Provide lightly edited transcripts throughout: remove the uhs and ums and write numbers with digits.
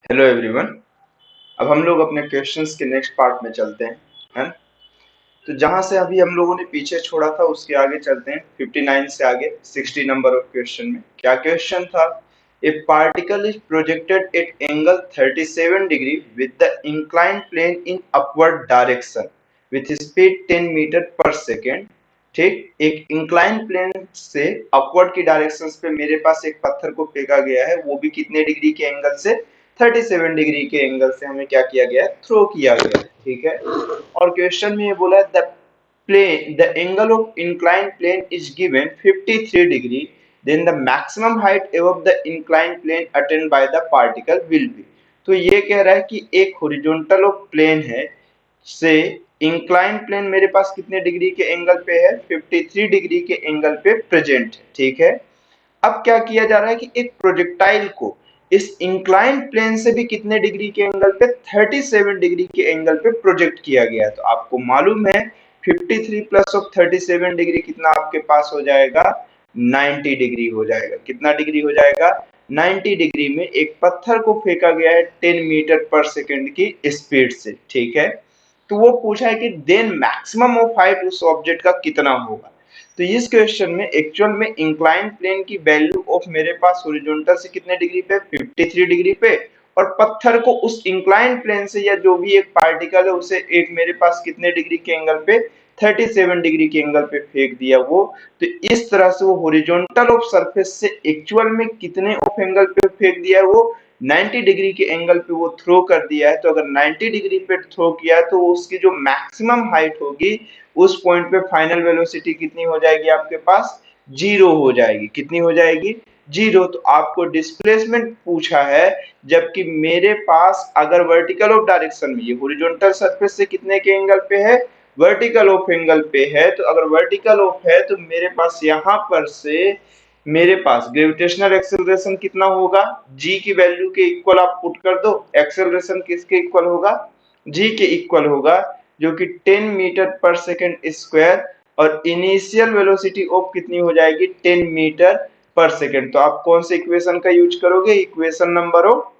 Hello everyone. अब हम लोग अपने क्वेश्चंस के नेक्स्ट पार्ट में चलते हैं। तो जहां से अभी हम लोगों ने पीछे छोड़ा था उसके आगे चलते हैं। 59 से आगे 60 नंबर ऑफ क्वेश्चन में क्या क्वेश्चन था? A particle is projected at angle 37 degree with the inclined plane in upward direction with speed 10 metre पर सेकेंड। ठीक, एक इंक्लाइंड प्लेन से अपवर्ड की डायरेक्शन पे मेरे पास एक पत्थर को फेंका गया है, वो भी कितने डिग्री के एंगल से? 37 डिग्री के एंगल से हमें क्या किया गया है? थ्रो किया गया है। ठीक है, और क्वेश्चन में ये बोला है the angle of inclined plane is given 53 degree, then the maximum height above the inclined plane attained by the particle will be. तो ये कह रहा है कि एक हॉरिजॉन्टल ऑफ प्लेन है से इंक्लाइंड प्लेन मेरे पास कितने डिग्री के एंगल पे है? 53 डिग्री के एंगल पे प्रेजेंट है। ठीक है, अब क्या किया जा रहा है कि एक प्रोजेक्टाइल को इस इंक्लाइंड प्लेन से भी कितने डिग्री के एंगल पे? 37 डिग्री के एंगल पे प्रोजेक्ट किया गया है। तो आपको मालूम है 53 प्लस ऑफ 37 डिग्री कितना आपके पास हो जाएगा? 90 डिग्री हो जाएगा। कितना डिग्री हो जाएगा? 90 डिग्री में एक पत्थर को फेंका गया है 10 मीटर पर सेकेंड की स्पीड से। ठीक है, तो वो पूछा है कि देन मैक्सिमम ऑफ हाइट उस ऑब्जेक्ट का कितना होगा। तो इस क्वेश्चन में एक्चुअल में इंक्लाइंड प्लेन की वैल्यू ऑफ मेरे पास हॉरिजॉन्टल से कितने डिग्री पे? 53 डिग्री पे, और पत्थर को उस इंक्लाइंड प्लेन से या जो भी एक पार्टिकल है उसे एक मेरे पास कितने डिग्री के एंगल पे? 37 डिग्री के एंगल पे फेंक दिया वो। तो इस तरह से वो हॉरिजॉन्टल ऑफ सरफेस से एक्चुअल में कितने ऑफ एंगल पे फेंक दिया है? वो 90 डिग्री के एंगल पे वो थ्रो कर दिया है। तो अगर 90 डिग्री पे थ्रो किया है तो उसकी जो मैक्सिमम हाइट होगी उस पॉइंट पे फाइनल वेलोसिटी कितनी हो जाएगी आपके पास? जीरो हो जाएगी। कितनी हो जाएगी? जीरो। तो आपको डिस्प्लेसमेंट पूछा है, जबकि मेरे पास अगर वर्टिकल ऑफ डायरेक्शन में ये हॉरिजॉन्टल सरफेस से कितने के एंगल पे है? वर्टिकल ऑफ एंगल पे है। तो अगर वर्टिकल ऑफ है तो मेरे पास यहां पर से मेरे पास ग्रेविटेशनल एक्सेलरेशन कितना होगा? जी की वैल्यू के इक्वल आप पुट कर दो। एक्सेलरेशन किसके इक्वल होगा? जी के इक्वल होगा, जो कि 10 मीटर पर सेकेंड स्क्वायर, और इनिशियल वेलोसिटी ऑफ कितनी हो जाएगी? 10 मीटर पर सेकेंड। तो आप कौन से इक्वेशन का यूज करोगे? Equation number of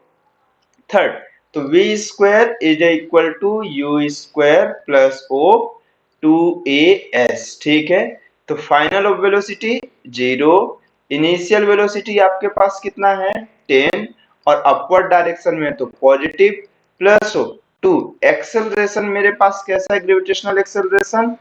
third. तो v square is equal to U square plus ओ 2as। ठीक है, तो final of velocity zero, initial velocity आपके पास कितना है? 10, और अपवर्ड डायरेक्शन में तो पॉजिटिव, प्लस ऑफ 2। एक्सेलरेशन मेरे पास कैसा है? Gravitational acceleration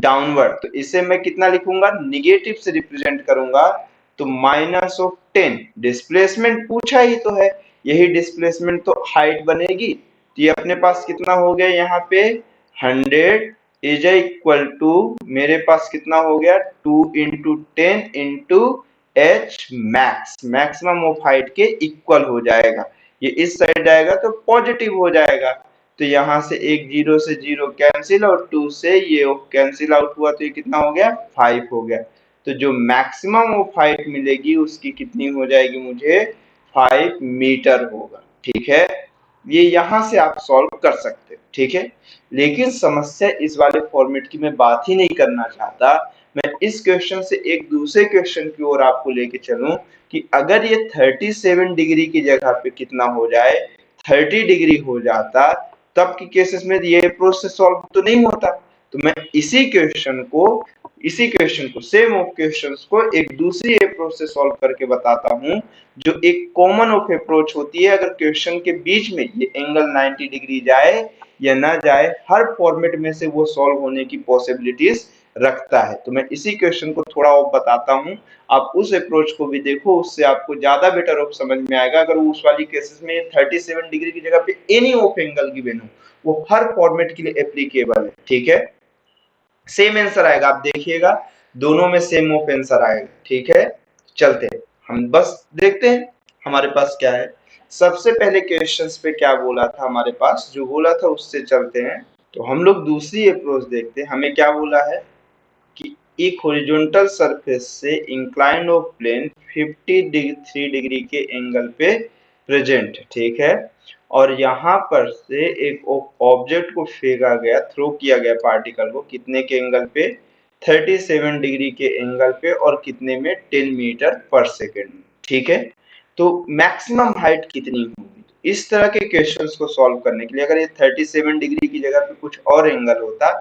downward. तो इसे मैं कितना लिखूंगा? निगेटिव से रिप्रेजेंट करूंगा, तो माइनस ऑफ 10। डिस्प्लेसमेंट पूछा ही तो है, यही डिस्प्लेसमेंट तो हाइट बनेगी। तो ये अपने पास कितना हो गया यहाँ पे? 100 इज इक्वल टू मेरे पास कितना हो गया? 2 into 10 into H max, maximum of height के इक्वल हो जाएगा। ये इस साइड जाएगा तो पॉजिटिव हो जाएगा। तो यहाँ से एक जीरो से जीरो कैंसिल, और 2 से ये कैंसिल आउट हुआ, तो ये कितना हो गया? 5 हो गया। तो जो मैक्सिमम ऑफ हाइट मिलेगी उसकी कितनी हो जाएगी मुझे? 5 मीटर होगा। ठीक है, ये यहां से आप सॉल्व कर सकते हो। ठीक है, लेकिन समस्या इस वाले फॉर्मेट की मैं बात ही नहीं करना चाहता। मैं इस क्वेश्चन से एक दूसरे क्वेश्चन की ओर आपको लेके चलूं कि अगर ये 37 डिग्री की जगह पे कितना हो जाए? 30 डिग्री हो जाता, तब की केसेस में ये प्रोसेस सॉल्व तो नहीं होता। तो मैं इसी क्वेश्चन को सेम ऑफ क्वेश्चंस को एक दूसरी अप्रोच से सॉल्व करके बताता हूं, जो एक कॉमन ऑफ अप्रोच होती है। अगर क्वेश्चन के बीच में ये एंगल 90 डिग्री जाए या ना जाए, हर फॉर्मेट में से वो सॉल्व होने की पॉसिबिलिटीज रखता है। तो मैं इसी क्वेश्चन को थोड़ा और बताता हूं, आप उस अप्रोच को भी देखो, उससे आपको ज्यादा बेटर ऑफ समझ में आएगा। अगर उस वाली केसेस में 37 डिग्री की जगह पे एनी ऑफ एंगल गिवन हो, वो हर फॉर्मेट के लिए एप्लीकेबल है। ठीक है, सेम आंसर आएगा, आप देखिएगा दोनों में सेम ऑफ आंसर आएगा। ठीक है, चलते हैं, हम बस देखते हैं हमारे पास क्या है। सबसे पहले क्वेश्चंस पे क्या बोला था हमारे पास? जो बोला था उससे चलते हैं। तो हम लोग दूसरी अप्रोच देखते हैं। हमें क्या बोला है कि एक हॉरिजॉन्टल सरफेस से इंक्लाइंड ऑफ प्लेन 53 डिग्री के एंगल पे प्रेजेंट है। ठीक है, और यहाँ पर से एक ऑब्जेक्ट को फेंका गया, थ्रो किया गया पार्टिकल को, कितने के एंगल पे? 37 डिग्री के एंगल पे, और कितने में? 10 मीटर पर सेकेंड में। ठीक है, तो मैक्सिमम हाइट कितनी होगी? इस तरह के क्वेश्चंस को सॉल्व करने के लिए अगर ये 37 डिग्री की जगह पे कुछ और एंगल होता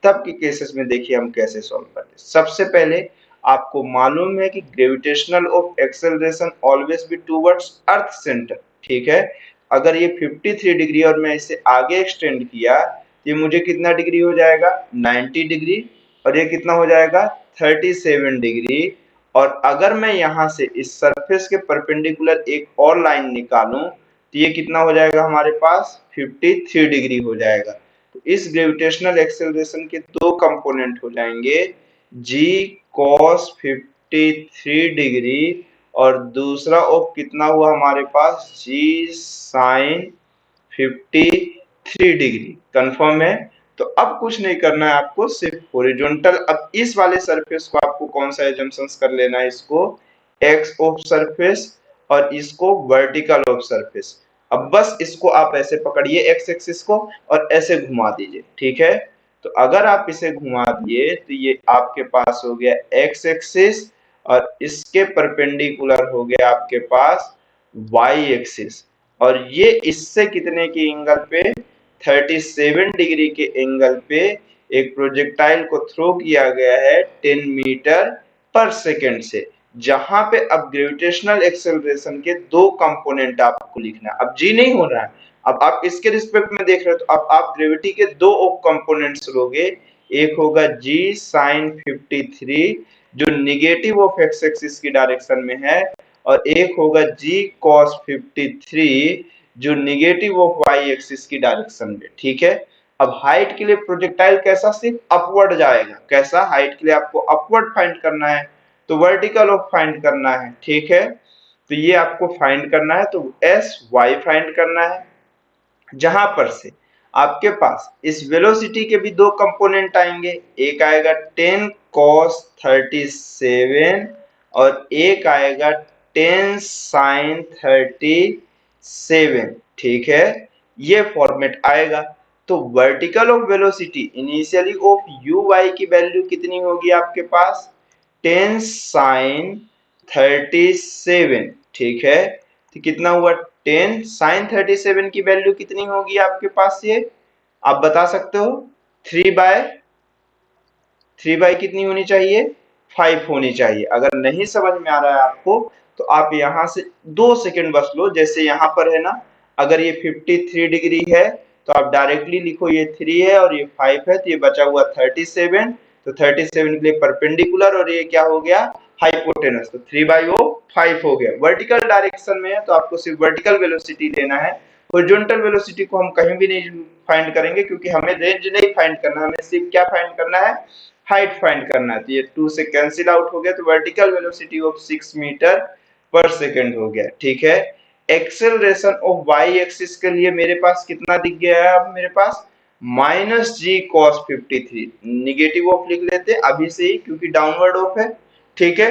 तब के केसेस में देखिए हम कैसे सॉल्व करते। सबसे पहले आपको मालूम है कि gravitational of acceleration always be towards earth centre, ठीक है। अगर ये 53 डिग्री और मैं इसे आगे एक्सटेंड किया तो ये मुझे कितना डिग्री हो जाएगा 90 डिग्री, और ये कितना हो जाएगा 37 डिग्री। और अगर मैं यहाँ से इस सरफेस के परपेंडिकुलर एक और लाइन निकालूं तो ये कितना हो जाएगा हमारे पास 53 डिग्री हो जाएगा। तो इस ग्रेविटेशनल एक्सेलरेशन के दो कंपोनेंट हो जाएंगे, g cos 53 डिग्री और दूसरा ऑफ कितना हुआ हमारे पास g sin 53 डिग्री। कंफर्म है? तो अब कुछ नहीं करना है आपको, सिर्फ हॉरिजॉन्टल। अब इस वाले सरफेस को आपको कौन सा एजम्पशंस कर लेना है, इसको x ऑफ सरफेस और इसको वर्टिकल ऑफ सरफेस। अब बस इसको आप ऐसे पकड़िए एक्स एक्सिस को और ऐसे घुमा दीजिए, ठीक है। तो अगर आप इसे घुमा दिए तो ये आपके पास हो गया एक्स एक्सिस और इसके परपेंडिकुलर हो गया आपके पास वाई एक्सिस, और ये इससे कितने के एंगल पे 37 डिग्री के एंगल पे एक प्रोजेक्टाइल को थ्रो किया गया है 10 मीटर पर सेकेंड से, जहां पे अब ग्रेविटेशनल एक्सेलरेशन के दो कंपोनेंट आपको लिखना है। अब जी नहीं हो रहा है, अब आप इसके रिस्पेक्ट में देख रहे हो तो अब आप ग्रेविटी के दो कंपोनेंट्स लोगे, एक होगा जी साइन 53 जो निगेटिव ऑफ एक्स एक्सिस की डायरेक्शन में है, और एक होगा जी कॉस 53 जो निगेटिव ऑफ वाई एक्सिस की डायरेक्शन में, ठीक है। अब हाइट के लिए प्रोजेक्टाइल कैसा सिर्फ अपवर्ड जाएगा, कैसा हाइट के लिए आपको अपवर्ड फाइंड करना है तो वर्टिकल ऑफ फाइंड करना है, ठीक है। तो ये आपको फाइंड करना है, तो एस वाई फाइंड करना है, जहां पर से आपके पास इस वेलोसिटी के भी दो कंपोनेंट आएंगे, एक आएगा 10 cos 37 और एक आएगा 10 sin 37, ठीक है। ये फॉर्मेट आएगा। तो vertical of velocity initially of U Y की वैल्यू कितनी होगी आपके पास 10 sin 37, ठीक है। तो कितना हुआ 10 sin 37 की वैल्यू कितनी होगी आपके पास, ये आप बता सकते हो 3 बाय कितनी होनी चाहिए 5 होनी चाहिए। अगर नहीं समझ में आ रहा है आपको तो आप यहां से 2 सेकंड बस लो, जैसे यहां पर है ना, अगर ये 53 डिग्री है तो आप डायरेक्टली लिखो ये 3 है और ये 5 है, तो ये बचा हुआ 37, तो 37 के लिए परपेंडिकुलर और ये क्या हो गया हाइपोटेनस, तो 3/5 हो गया। वर्टिकल डायरेक्शन में है तो आपको सिर्फ वर्टिकल वेलोसिटी लेना है, हॉरिजॉन्टल वेलोसिटी को हम कहीं भी नहीं फाइंड करेंगे क्योंकि हमें रेंज नहीं फाइंड करना, हमें सिर्फ क्या फाइंड करना है हाइट फाइंड करना है। तो ये 2 से कैंसिल आउट हो गया, तो वर्टिकल वेलोसिटी ऑफ 6 मीटर पर सेकंड हो गया, ठीक है। एक्सेलरेशन ऑफ वाई एक्सिस के लिए मेरे पास कितना दिख गया है, अब मेरे पास minus G cos 53, negative of लिख लेते अभी से ही क्योंकि डाउनवर्ड ऑफ है, ठीक है।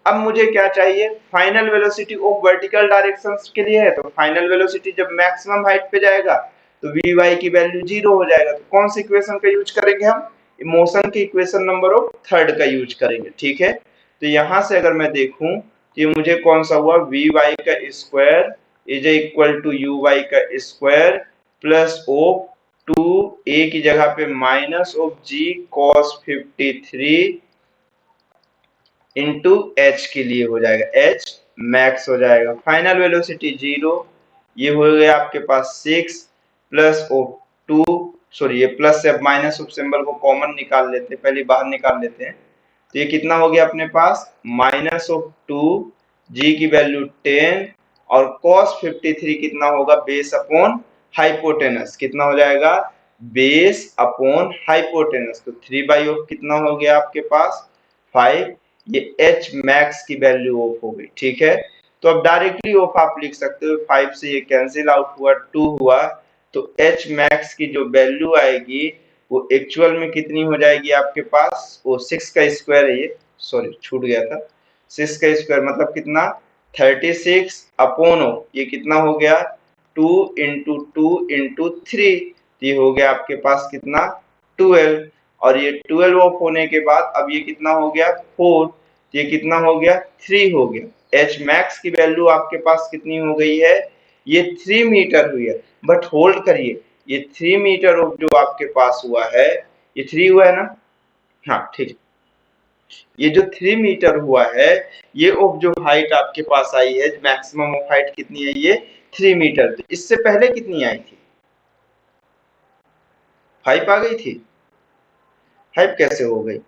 अब मुझे क्या चाहिए final velocity of vertical directions के लिए है, तो फाइनल वेलोसिटी जब मैक्सिमम हाइट पे जाएगा तो वी वाई की वैल्यू 0 हो जाएगा। तो कौन सी इक्वेशन का यूज करेंगे हम, मोशन की इक्वेशन नंबर ऑफ थर्ड का यूज करेंगे, ठीक है। तो यहां से अगर मैं देखूं तो ये मुझे कौन सा हुआ वी वाई का square is equal to U Y का स्क्वायर प्लस ऑफ 2 ए की जगह पे minus of G cos 53 into H के लिए हो जाएगा, एच मैक्स हो जाएगा। फाइनल वेलोसिटी 0, ये हो गया आपके पास 6 प्लस ऑफ 2, सॉरी ये प्लस से अब माइनस ऑफ सिंबल को कॉमन निकाल लेते हैं, पहले बाहर निकाल लेते हैं। तो ये कितना हो गया अपने पास माइनस ऑफ 2 जी की वैल्यू 10 और cos 53 कितना होगा बेस अपॉन हाइपोटेनस, कितना हो जाएगा बेस अपॉन हाइपोटेनस, तो 3 ऑफ कितना हो गया आपके पास 5, ये एच मैक्स की वैल्यू ऑफ हो गई, ठीक है। तो अब डायरेक्टली ऑफ आप लिख सकते हो, 5 से ये कैंसिल आउट हुआ 2 हुआ, तो एच मैक्स की जो वैल्यू आएगी वो एक्चुअल में कितनी हो जाएगी आपके पास, वो 6 का स्क्वायर है, ये सॉरी छूट गया था, 6 का स्क्वायर मतलब कितना 36 अपॉन ये कितना हो गया 2 इंटू 2 इंटू 3, ये हो गया आपके पास कितना 12, और ये 12 ऑफ होने के बाद अब ये कितना हो गया 4, ये कितना हो गया 3 हो गया। एच मैक्स की वैल्यू आपके पास कितनी हो गई है ये 3 मीटर हुई है, बट होल्ड करिए, ये 3 मीटर ऑफ जो आपके पास हुआ है, ये 3 हुआ है ना, हाँ ठीक, ये जो 3 मीटर हुआ है, ये ऑफ जो हाइट आपके पास आई है, मैक्सिमम ऑफ हाइट कितनी है, ये 3 मीटर। तो इससे पहले कितनी आई थी, 5 आ गई थी, 5 कैसे हो गई,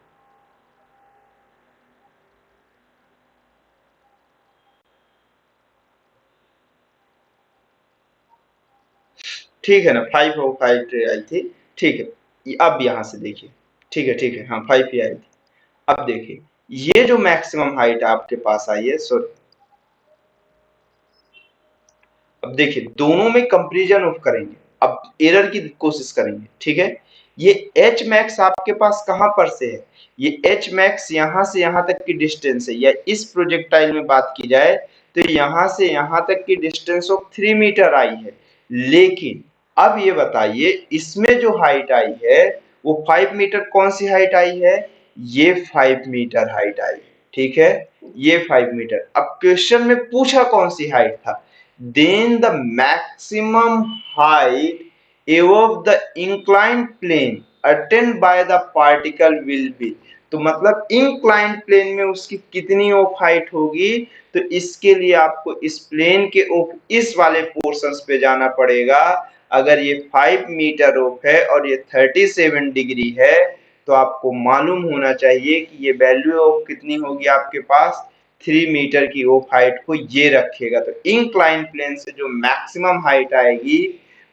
ठीक है ना, 5 और 5 आई थी, ठीक है, अब यहाँ से देखिए, ठीक है, हाँ 5 ही आई थी। अब देखिए, ये जो मैक्सिमम हाइट आपके पास आई है, सॉरी, अब देखिए दोनों में कंपैरिजन ऑफ करेंगे, अब एरर की कोशिश करेंगे, ठीक है। ये एच मैक्स आपके पास कहां पर से है, ये एच मैक्स यहां से यहां तक की डिस्टेंस है, या इस प्रोजेक्टाइल में बात की जाए तो यहां से यहां तक की डिस्टेंस ऑफ 3 मीटर आई है। लेकिन अब ये बताइए, इसमें जो हाइट आई है वो 5 मीटर, कौन सी हाइट आई है, ये 5 मीटर हाइट आई, ठीक है, ये 5 मीटर। अब क्वेश्चन में पूछा कौन सी हाइट था, then the maximum height above the inclined plane attained by the particle will be। तो मतलब inclined plane में उसकी कितनी ऑफ हाइट होगी, तो इसके लिए आपको इस प्लेन के ऑफ इस वाले पोर्शंस पे जाना पड़ेगा। अगर ये 5 मीटर ऑफ है और ये 37 डिग्री है, तो आपको मालूम होना चाहिए कि ये वैल्यू ऑफ कितनी होगी आपके पास, 3 मीटर की ऑफ हाइट को ये रखेगा। तो इंक्लाइन प्लेन से जो मैक्सिमम हाइट आएगी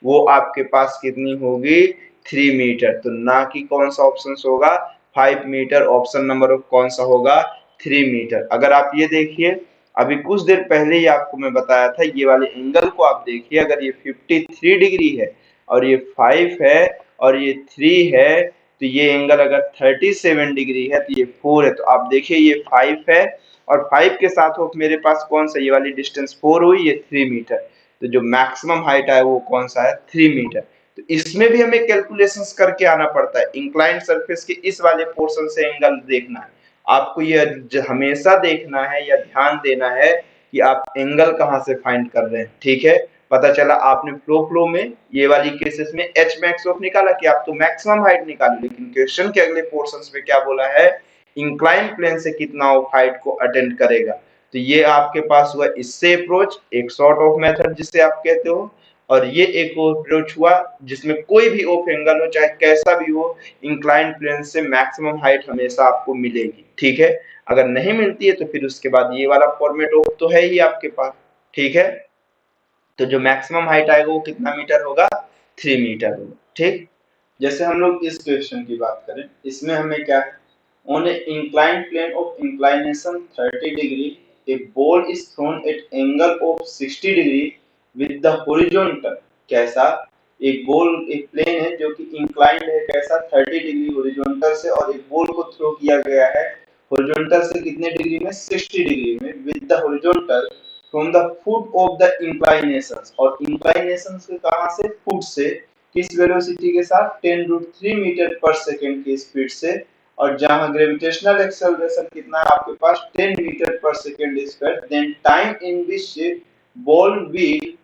वो आपके पास कितनी होगी, 3 मीटर। तो ना कि कौन सा ऑप्शन होगा 5 मीटर, ऑप्शन नंबर ऑफ कौन सा होगा 3 मीटर। अगर आप ये देखिए, अभी कुछ देर पहले ही आपको मैं बताया था, ये वाले एंगल को आप देखिए, अगर ये 53 डिग्री है और ये 5 है और ये 3 है, तो ये एंगल अगर 37 डिग्री है तो ये 4 है। तो आप देखिए ये 5 है और 5 के साथ ऑफ मेरे पास कौन सा, ये वाली डिस्टेंस 4 हुई, ये 3 मीटर। तो जो मैक्सिमम हाइट है वो कौन सा है, 3 मीटर। तो इसमें भी हमें कैलकुलेशंस करके आना पड़ता है, इंक्लाइंड सरफेस के इस वाले पोर्शन से एंगल देखना है आपको, ये हमेशा देखना है या ध्यान देना है कि आप एंगल कहां से फाइंड कर रहे हैं, ठीक है। पता चला आपने फ्लो में ये वाली केसेस में एच मैक्स ऑफ निकाला कि आप तो मैक्सिमम हाइट निकाले, लेकिन क्वेश्चन के अगले पोर्शंस में क्या बोला है, इंक्लाइन प्लेन से कितना ऑफ हाइट को अटेंड करेगा। तो ये आपके पास हुआ इससे अप्रोच, एक सॉर्ट ऑफ मेथड जिसे आप कहते हो, और ये एक अप्रोच हुआ जिसमें कोई भी ऑफ एंगल हो चाहे कैसा भी हो, इंक्लाइन प्लेन से मैक्सिमम हाइट हमेशा आपको मिलेगी, ठीक है। अगर नहीं मिलती है तो फिर उसके बाद ये वाला फॉर्मेट ऑफ तो है ही आपके पास, ठीक है। तो जो मैक्सिमम हाइट आएगा वो कितना मीटर होगा, 3 मीटर होगा, ठीक। जैसे हम लोग इस क्वेश्चन की बात करें, इसमें हमें क्या है, on a inclined plane of inclination 30 degree a ball is thrown at angle of 60 degree with the horizontal, कैसा, एक बॉल, एक प्लेन है जो कि इंक्लाइंड है, कैसा 30 डिग्री हॉरिजॉन्टल से, और एक बॉल को थ्रो किया गया है हॉरिजॉन्टल से कितने डिग्री में, 60 डिग्री में, with the horizontal from the foot of the inclinations, और इंक्लाइनेशंस के कहां से, फुट से, किस वेलोसिटी के साथ, 10√3 मीटर पर सेकंड की स्पीड से, और जहां ग्रेविटेशनल एक्सेलरेशन कितना है आपके पास, 10 मीटर पर second square, then time in which ball will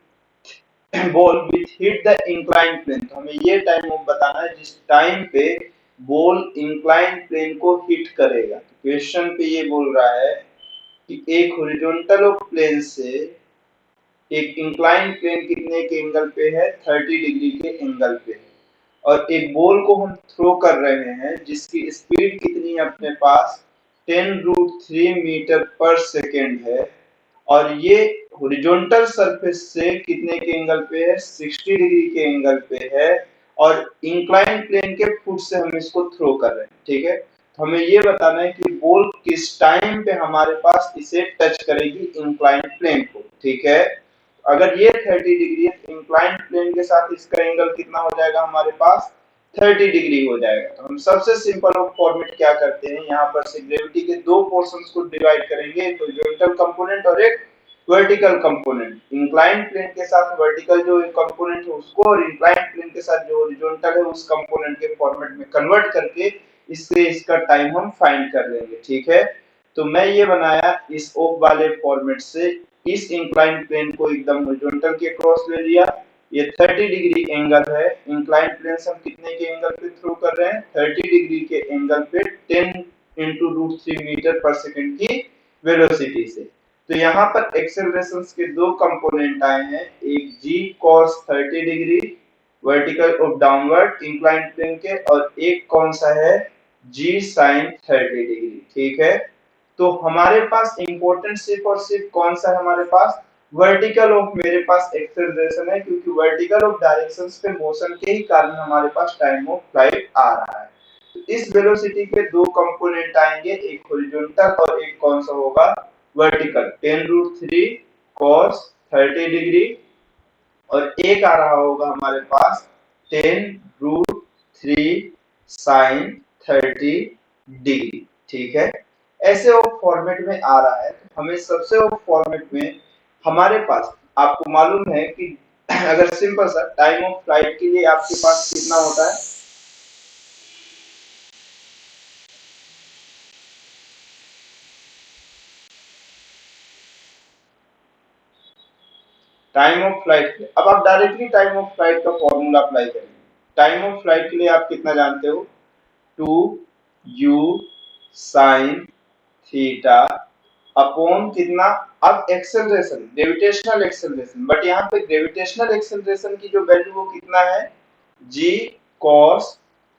hit the inclined plane. तो हमें ये टाइम बताना है जिस टाइम पे बॉल इंक्लाइंड प्लेन को हिट करेगा। तो क्वेश्चन पे ये बोल रहा है कि एक हॉरिजॉन्टल प्लेन से एक इंक्लाइंड प्लेन कितने के एंगल पे है, 30 डिग्री के एंगल पे है, और एक बॉल को हम थ्रो कर रहे हैं जिसकी स्पीड कितनी है अपने पास, 10√3 मीटर पर सेकेंड है, और ये हॉरिजॉन्टल सरफेस से कितने के एंगल पे है, 60 डिग्री के एंगल पे है, और इंक्लाइन प्लेन के फुट से हम इसको थ्रो कर रहे हैं, ठीक है। तो हमें ये बताना है कि बॉल किस टाइम पे हमारे पास इसे टच करेगी इंक्लाइन प्लेन को, ठीक है। अगर ये 30 डिग्री है तो इंक्लाइन प्लेन के साथ इसका एंगल कितना हो जाएगा हमारे पास, 30 डिग्री हो जाएगा। तो हम सबसे सिंपल फॉर्मेट क्या करते हैं, यहाँ पर से ग्रेविटी के दो पोर्शंस को डिवाइड करेंगे, एक हॉरिजॉन्टल कंपोनेंट और एक वर्टिकल कंपोनेंट। इंक्लाइन प्लेन के साथ वर्टिकल जो कंपोनेंट है उसको, और इंक्लाइन प्लेन के साथ जो हॉरिजॉन्टल है उस कंपोनेंट के फॉर्मेट में कन्वर्ट करके इससे इसका टाइम हम फाइंड कर लेंगे, ठीक है। तो मैं ये बनाया इस ऑफ वाले फॉर्मेट से इस इंक्लाइन प्लेन को एकदम हॉरिजॉन्टल के क्रॉस ले लिया, ये 30 डिग्री एंगल है, इंक्लाइन प्लेन से हम कितने के एंगल पे थ्रो कर रहे हैं, 30 डिग्री के एंगल पे 10 इंटू रूट 3 मीटर पर सेकंड की वेलोसिटी से। तो यहाँ पर एक्सेलरेशन के दो कंपोनेंट आए हैं, एक g cos 30 डिग्री वर्टिकल और डाउनवर्ड इंक्लाइन प्लेन के, और एक कौन सा है, g sin 30 डिग्री। ठीक है, तो हमारे पास इंपॉर्टेंट सिर्फ और सिर्फ कौन सा है हमारे पास, वर्टिकल ऑफ मेरे पास एक्सेलरेशन है, क्योंकि वर्टिकल ऑफ डायरेक्शंस पे मोशन के ही कारण हमारे पास टाइम ऑफ फ्लाइट आ रहा है। तो इस वेलोसिटी के दो कंपोनेंट आएंगे, एक हॉरिजॉन्टल और एक कौन सा होगा, वर्टिकल, 10√3 cos 30 डिग्री, और एक आ रहा होगा हमारे पास 10√3 sin 30 डिग्री। ठीक है, ऐसे वो फॉर्मेट में आ रहा है। हमें सबसे वो फॉर्मेट में हमारे पास, आपको मालूम है कि अगर सिंपल सा टाइम ऑफ फ्लाइट के लिए आपके पास कितना होता है, टाइम ऑफ फ्लाइट, अब आप डायरेक्टली टाइम ऑफ फ्लाइट का फॉर्मूला अप्लाई करेंगे। टाइम ऑफ फ्लाइट के लिए आप कितना जानते हो, 2u sin थीटा अपॉन कितना, अब एक्सेलरेशन, ग्रेविटेशनल एक्सेलरेशन, बट यहाँ पे ग्रेविटेशनल एक्सेलरेशन की जो वैल्यू वो कितना है, g cos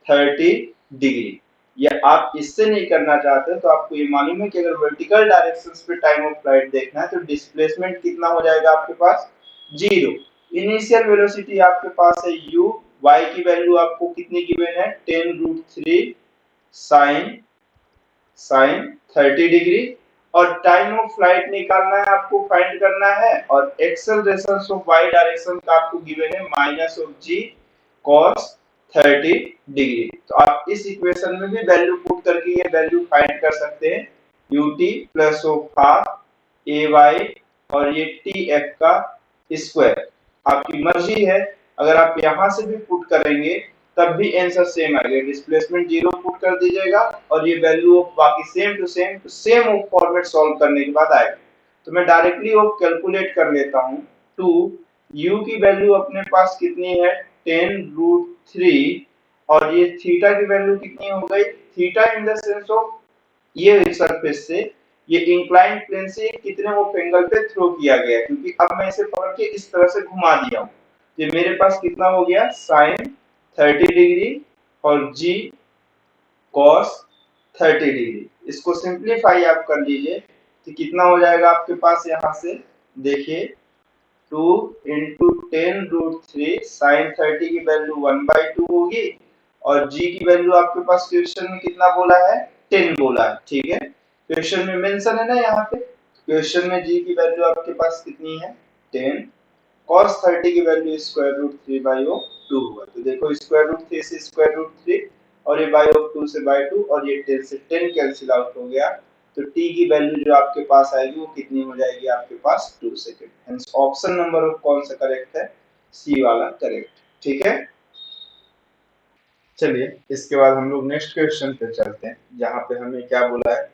30 डिग्री। या आप इससे नहीं करना चाहते तो आपको ये मालूम है कि अगर वर्टिकल डायरेक्शंस पे टाइम ऑफ फ्लाइट देखना है तो डिस्प्लेसमेंट कितना हो जाएगा आपके पास, 0। इनिशियल वेलोसिटी आपके पास है u, y की वैल्यू आपको कितनी गिवन है, 10√3 sin 30 डिग्री, और टाइम ऑफ फ्लाइट निकालना है आपको, फाइंड करना है, और एक्सेलरेशन ऑफ y डायरेक्शन का आपको गिवन है minus of g cos 30 degree. तो आप इस इक्वेशन में भी वैल्यू पुट करके ये वैल्यू फाइंड कर सकते हैं, ut plus of half ay और ये tf का स्क्वायर, आपकी मर्जी है। अगर आप यहां से भी पुट करेंगे तब भी आंसर सेम आएगा, डिस्प्लेसमेंट 0 पुट कर दीजिएगा और ये वैल्यू बाकी same to same format solve करने के बाद आएगा। तो मैं डायरेक्टली वो कैलकुलेट कर लेता हूं, 2 u की वैल्यू अपने पास कितनी है, 10√3, और ये थीटा की वैल्यू कितनी हो गई, theta in the sense of ये सरफेस से ये इंक्लाइंड प्लेन से कितने वो एंगल पे थ्रो किया गया है, क्योंकि अब मैं इसे पकड़ के इस तरह से घुमा दिया हूं, ये मेरे पास कितना हो गया, sin 30 डिग्री और g cos 30 डिग्री। इसको सिंप्लीफाई आप कर लीजिए तो कितना हो जाएगा आपके पास, यहां से देखिए 2 इंटू 10√3 sin 30 की वैल्यू 1/2 होगी, और g की वैल्यू आपके पास क्वेश्चन में कितना बोला है, 10 बोला है। ठीक है, क्वेश्चन में मेंशन है ना यहाँ पे, क्वेश्चन में g की वैल्यू आपके पास कितनी है, 10, cos 30 की वैल्यू स्क्वायर रूट 3/2 होगा। तो देखो स्क्वायर रूट 3 से स्क्वायर रूट 3, और ये /2 से /2, और ये 10 से 10 कैंसिल आउट हो गया, तो t की वैल्यू जो आपके पास आएगी वो कितनी हो जाएगी आपके पास, 2 सेकंड। हेंस ऑप्शन नंबर कौन सा करेक्ट है, सी वाला करेक्ट। ठीक है, चलिए इसके बाद हम लोग नेक्स्ट क्वेश्चन पे चलते हैं, जहां पे हमें क्या बोला है,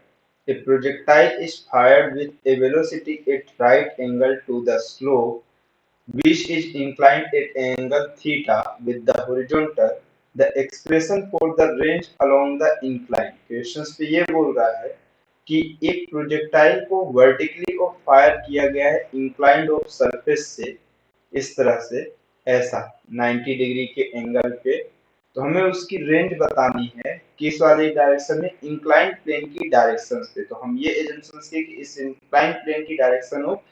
a projectile is fired with a velocity at right angle to the slope which is inclined at angle theta with the horizontal, the expression for the range along the incline। Questions पे ये बोल रहा है कि एक projectile को vertically और fire किया गया है इंक्लाइंड ऑफ सरफेस से, इस तरह से ऐसा 90 डिग्री के एंगल पे, तो हमें उसकी रेंज बतानी है किस वाली डायरेक्शन में, इंक्लाइंड प्लेन की डायरेक्शन पे। तो हम ये एजम्पशन किए कि इस इंक्लाइंड प्लेन की डायरेक्शन ऑफ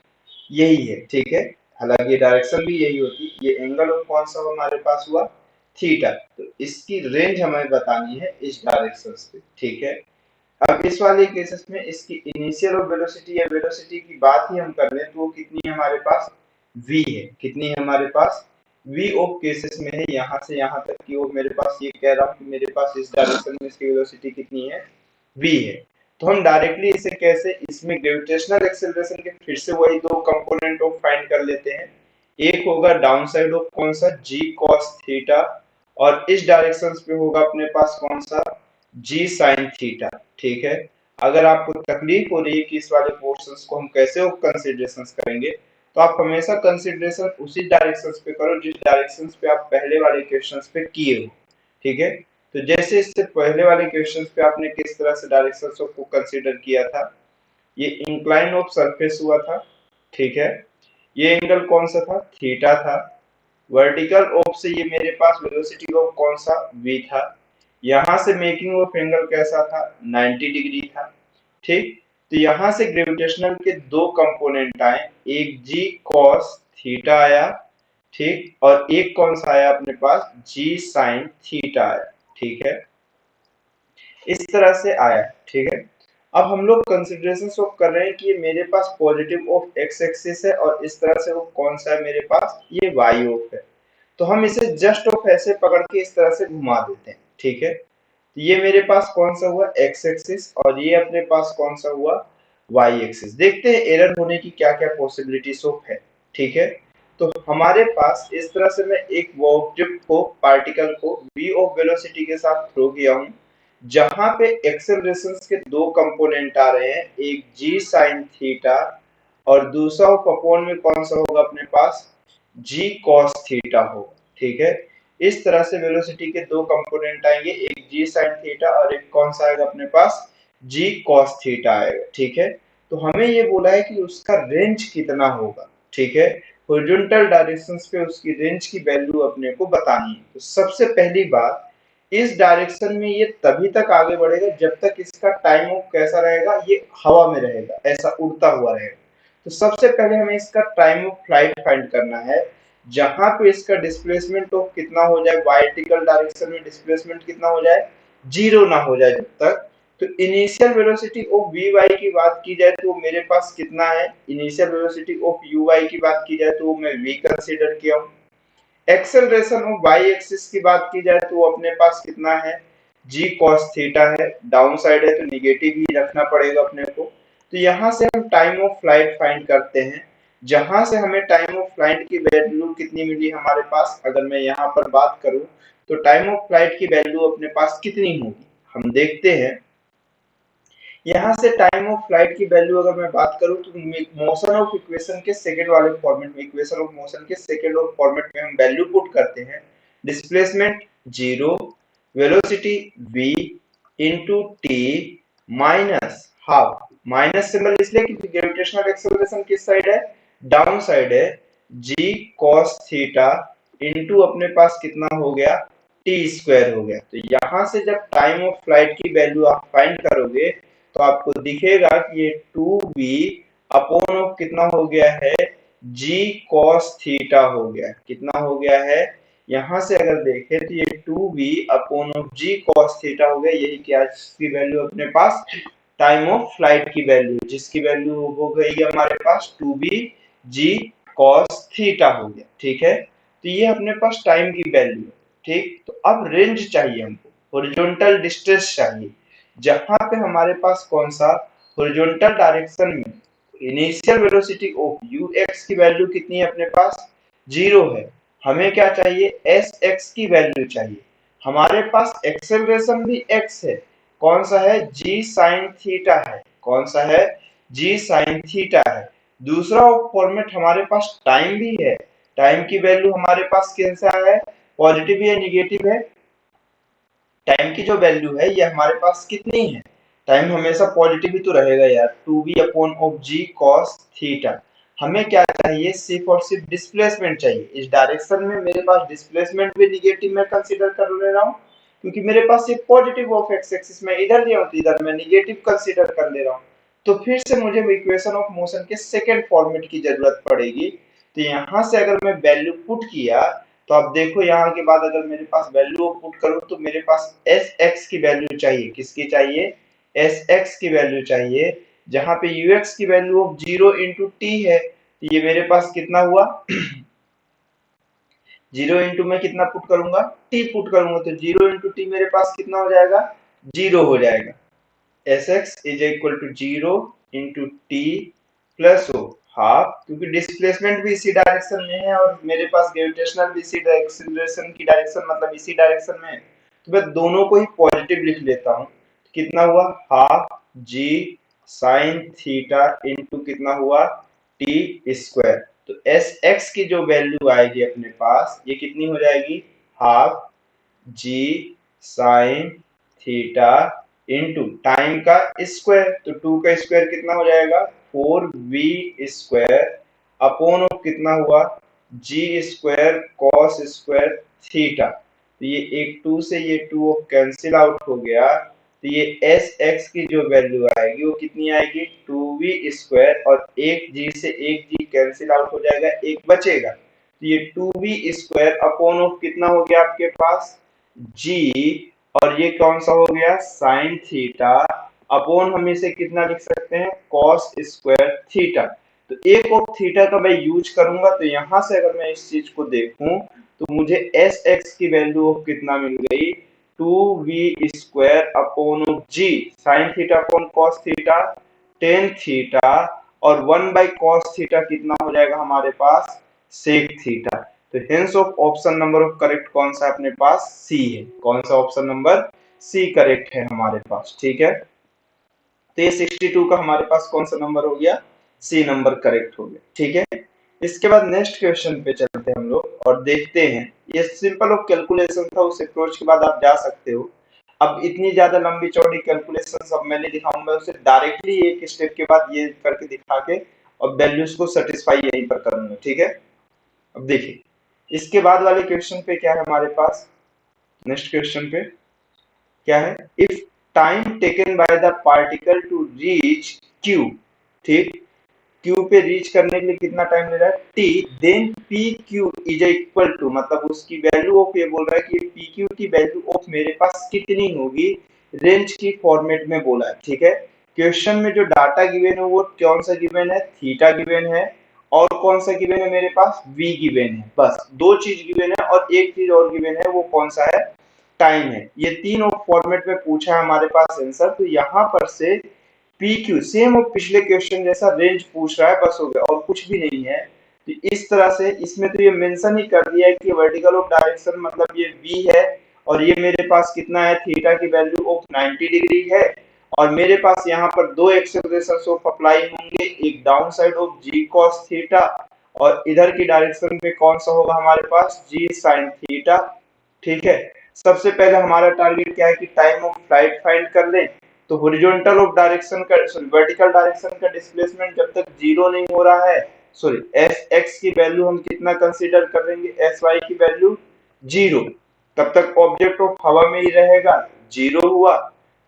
यही है। ठीक है, हालांकि डायरेक्शन भी यही होती, ये एंगल ऑफ कौन सा हमारे पास हुआ, थीटा, तो इसकी रेंज हमें बतानी है इस डायरेक्शन पे। ठीक है, अब इस वाले केसेस में इसकी इनिशियल ऑफ वेलोसिटी या वेलोसिटी की बात ही हम कर रहे हैं, तो वो कितनी है हमारे पास, v है, कितनी है हमारे पास, v ऑफ केसेस में है यहाँ से यहाँ तक कि वो मेरे पास ये कह रहा हूँ कि मेरे पास इस डायरेक्शन में इसकी वेलोसिटी कितनी है, v है। तो हम डायरेक्टली इसे कैसे, इसमें ग्रेविटेशनल एक्सेलरेशन के फिर से वही दो कंपोनेंट ऑफ फाइंड कर लेते हैं, एक होगा डाउन साइड ऑफ कौन सा, g cos थीटा, और इस डायरेक्शन पे होगा अपने पास कौन सा, g sin थीटा। ठीक है, अगर आपको तकलीफ हो रही है कि इस वाले पोर्शंस को हम कैसे कंसिडरेशन करेंगे, तो आप हमेशा कंसिडरेशन उसी डायरेक्शंस पे करो जिस डायरेक्शंस पे आप पहले वाले क्वेश्चंस पे किए हो। ठीक है, तो जैसे इससे पहले वाले क्वेश्चंस पे आपने किस तरह से डायरेक्शंस को कंसीडर किया था, ये इंक्लाइन ऑफ सरफेस हुआ था। ठीक है, ये एंगल कौन सा था, थीटा था। वर्टिकल ऑफ से ये मेरे पास वेलोसिटी ऑफ कौन सा, v था। यहां से मेकिंग ऑफ एंगल कैसा था, 90 डिग्री था। ठीक, तो यहां से ग्रेविटेशनल के दो कंपोनेंट आए, एक g cos थीटा आया, ठीक, और एक कौन सा आया अपने पास, g sin थीटा आया। ठीक है, इस तरह से आया। ठीक है, अब हम लोग कंसिडरेशन कर रहे हैं कि ये मेरे पास पॉजिटिव ऑफ एक्स एक्सिस है और इस तरह से वो कौन सा है मेरे पास, ये वाई ऑफ है। तो हम इसे जस्ट ऑफ ऐसे पकड़ के इस तरह से घुमा देते हैं। ठीक है, तो ये मेरे पास कौन सा हुआ, एक्स एक्सिस, और ये अपने पास कौन सा हुआ, वाई एक्सिस। देखते हैं एरर होने की क्या क्या पॉसिबिलिटीज ऑफ है। ठीक है, तो हमारे पास इस तरह से मैं एक ऑब्जेक्ट को, पार्टिकल को v ऑफ वेलोसिटी के साथ थ्रो किया हूं, जहां पे एक्सेलरेशन के दो कंपोनेंट आ रहे हैं, एक g sin थीटा और दूसरा अपॉन में कौन सा होगा अपने पास, g cos थीटा होगा। ठीक है, इस तरह से वेलोसिटी के दो कंपोनेंट आएंगे, एक g sin थीटा और एक कौन सा आएगा अपने पास, g cos थीटा आएगा। ठीक है, तो हमें ये बोला है कि उसका रेंज कितना होगा। ठीक है, हॉरिजॉन्टल डायरेक्शंस पे उसकी रेंज की वैल्यू अपने को बतानी है। तो सबसे पहली बात, इस डायरेक्शन में ये तभी तक आगे बढ़ेगा जब तक इसका टाइम ऑफ कैसा रहेगा, ये हवा में रहेगा, ऐसा उड़ता हुआ रहेगा। तो सबसे पहले हमें इसका टाइम ऑफ फ्लाइट फाइंड करना है, जहां पे इसका डिस्प्लेसमेंट ऑफ कितना हो जाए, वर्टिकल डायरेक्शन में डिस्प्लेसमेंट कितना हो जाए, जीरो ना हो जाए जब तक। तो initial velocity of V Y की बात की जाए तो मेरे पास कितना है, initial velocity of U Y की बात की जाए तो मैं v कंसीडर किया हूं। एक्सेलरेशन ऑफ वाई एक्सिस की बात की जाए तो अपने पास कितना है, g cos थीटा है, डाउन साइड है तो निगेटिव ही रखना पड़ेगा अपने को। तो यहाँ से हम टाइम ऑफ फ्लाइट फाइंड करते हैं, जहां से हमें टाइम ऑफ फ्लाइट की वैल्यू कितनी मिली हमारे पास, अगर मैं यहाँ पर बात करूं तो टाइम ऑफ फ्लाइट की वैल्यू अपने पास कितनी होगी, हम देखते हैं। यहाँ से टाइम ऑफ फ्लाइट की वैल्यू अगर मैं बात करूं तो मोशन ऑफ इक्वेशन के सेकंड वाले फॉर्मेट में, इक्वेशन ऑफ मोशन के सेकंड ऑफ फॉर्मेट में हम वैल्यू पुट करते हैं, displacement 0, velocity v into t minus half. Minus symbol इसलिए क्योंकि ग्रेविटेशनल एक्सेलरेशन किस साइड है, डाउन साइड है, g cos थीटा इनटू अपने पास कितना हो गया, t स्क्वायर हो गया। तो यहां से जब टाइम ऑफ फ्लाइट की वैल्यू आप फाइंड करोगे तो आपको दिखेगा कि ये 2v अपॉन ऑफ कितना हो गया है, g cos थीटा हो गया। कितना हो गया है, यहां से अगर देखें तो ये 2v upon of g cos theta हो गया। यही क्या इसकी वैल्यू अपने पास, टाइम ऑफ फ्लाइट की वैल्यू, जिसकी वैल्यू हो गई हमारे पास 2v g cos थीटा हो गया। ठीक है, तो ये अपने पास टाइम की वैल्यू है। ठीक, तो अब रेंज चाहिए हमको, हॉरिजॉन्टल डिस्टेंस चाहिए, जहां पे हमारे पास कौन सा, हॉरिजॉन्टल डायरेक्शन में इनिशियल वेलोसिटी ऑफ ux की वैल्यू कितनी है अपने पास, जीरो है। हमें क्या चाहिए, sx की वैल्यू चाहिए। हमारे पास एक्सेलरेशन भी x है, कौन सा है, g sin थीटा है। कौन सा है, g sin थीटा है। दूसरा फॉर्मेट हमारे पास टाइम भी है, टाइम की वैल्यू हमारे पास कैसा है, पॉजिटिव या निगेटिव है। टाइम की जो वैल्यू है ये हमारे पास कितनी है, टाइम हमेशा पॉजिटिव ही तो रहेगा यार, 2v upon of g cos theta. हमें क्या चाहिए, सिर्फ और सिर्फ डिस्प्लेसमेंट चाहिए। इस डायरेक्शन में मेरे पास डिस्प्लेसमेंट भी निगेटिव मैं कंसीडर कर ले रहा हूँ, क्योंकि मेरे पास ये पॉजिटिव ऑफ एक्स एक्सिस में इधर लिया हूं तो इधर मैं निगेटिव कंसीडर कर ले रहा हूँ। तो फिर से मुझे इक्वेशन ऑफ मोशन के सेकंड फॉर्मेट की जरूरत पड़ेगी। तो यहाँ से अगर मैं वैल्यू पुट किया तो आप देखो यहाँ के बाद अगर मेरे पास वैल्यू पुट करूं तो मेरे पास एस एक्स की वैल्यू चाहिए, किसकी चाहिए, एस एक्स की वैल्यू चाहिए, जहां पे यू एक्स की वैल्यू ऑफ 0 इंटू टी है। तो ये मेरे पास कितना हुआ, 0 इंटू में कितना पुट करूंगा, टी पुट करूंगा, तो 0 इंटू टी मेरे पास कितना हो जाएगा, 0 हो जाएगा। S X is equal to 0 into T plus O half, क्योंकि डिस्प्लेसमेंट भी इसी डायरेक्शन में है और मेरे पास ग्रेविटेशनल भी इसी एक्सीलरेशन की डायरेक्शन मतलब इसी डायरेक्शन में है, तो मैं दोनों को ही पॉजिटिव लिख लेता हूँ। कितना हुआ, हाफ जी साइन थीटा इंटू कितना हुआ टी स्क्वायर। तो एस एक्स की जो वैल्यू आएगी अपने पास ये कितनी हो जाएगी हाफ जी साइन थीटा इंटू टाइम का स्क्वायर। तो 2 का स्क्वायर कितना हो जाएगा 4v स्क्वायर अपॉन कितना हुआ जी स्क्वायर कॉस स्क्वायर थीटा। तो ये एक 2 से ये 2 कैंसिल आउट हो गया। तो ये एस एक्स की जो वैल्यू आएगी वो कितनी आएगी 2v स्क्वायर और एक जी से एक जी कैंसिल आउट हो जाएगा एक बचेगा। तो ये 2v स्क्वायर अपॉन ऑफ कितना हो गया आपके पास जी और ये कौन सा हो गया साइन थीटा अपॉन हम इसे कितना लिख सकते हैं कॉस स्क्वायर थीटा। तो एक ऑफ थीटा का मैं यूज करूंगा तो यहां से अगर मैं इस चीज को देखूं तो मुझे एस एक्स की वैल्यू ऑफ कितना मिल गई 2v square upon G sine theta upon cos theta tan theta और 1 बाई कॉस थीटा कितना हो जाएगा हमारे पास सेक थीटा। तो hence of option number of correct कौन सा अपने पास सी है। कौन सा ऑप्शन नंबर सी करेक्ट है हमारे पास। ठीक है तो ये 62 का हमारे पास कौन सा नंबर हो गया सी नंबर करेक्ट हो गया। ठीक है इसके बाद नेक्स्ट क्वेश्चन पे चलते हैं हम लोग और देखते हैं। ये सिंपल ऑफ कैलकुलेशन था उस अप्रोच के बाद आप जा सकते हो। अब इतनी ज्यादा लंबी चौड़ी कैलकुलेशन अब मैं नहीं दिखाऊंगा उसे डायरेक्टली एक स्टेप के बाद ये करके दिखा के और वैल्यूज को सेटिस्फाई यहीं पर करूंगा। ठीक है अब देखिए इसके बाद वाले क्वेश्चन पे क्या है हमारे पास। नेक्स्ट क्वेश्चन पे क्या है if time taken by the particle to reach Q. ठीक क्यू पे रीच करने के लिए कितना टाइम ले रहा है T then P Q is equal to मतलब उसकी वैल्यू ऑफ ये बोल रहा है कि पी क्यू की वैल्यू ऑफ मेरे पास कितनी होगी रेंज की फॉर्मेट में बोला है। ठीक है क्वेश्चन में जो डाटा गिवन है वो कौन सा गिवन है थीटा गिवन है और कौन सा गिवन है मेरे पास v गिवन है। बस दो चीज गिवन है और एक चीज और गिवन है वो कौन सा है टाइम है। ये तीन फॉर्मेट में पूछा है हमारे पास आंसर। तो यहाँ पर से पी क्यू सेम और पिछले क्वेश्चन जैसा रेंज पूछ रहा है बस हो गया और कुछ भी नहीं है। तो इस तरह से इसमें तो ये मेंशन ही कर दिया है कि वर्टिकल ऑफ डायरेक्शन मतलब ये v है और ये मेरे पास कितना है थीटा की वैल्यू ऑफ 90 डिग्री है और मेरे पास यहाँ पर दो एक्सेलरेशंस ऑफ अप्लाई होंगे एक down side of g cos theta और इधर की डायरेक्शन पे कौन सा होगा हमारे पास g sin थीटा। ठीक है सबसे पहले हमारा टारगेट क्या है कि टाइम ऑफ फ्लाइट फाइंड कर लें। तो हॉरिजॉन्टल ऑफ डायरेक्शन का सॉरी वर्टिकल डायरेक्शन का डिस्प्लेसमेंट जब तक जीरो नहीं हो रहा है सॉरी एस एक्स की वैल्यू हम कितना कंसीडर करेंगे एस वाई की वैल्यू जीरो तब तक ऑब्जेक्ट ऑफ हवा में ही रहेगा जीरो हुआ।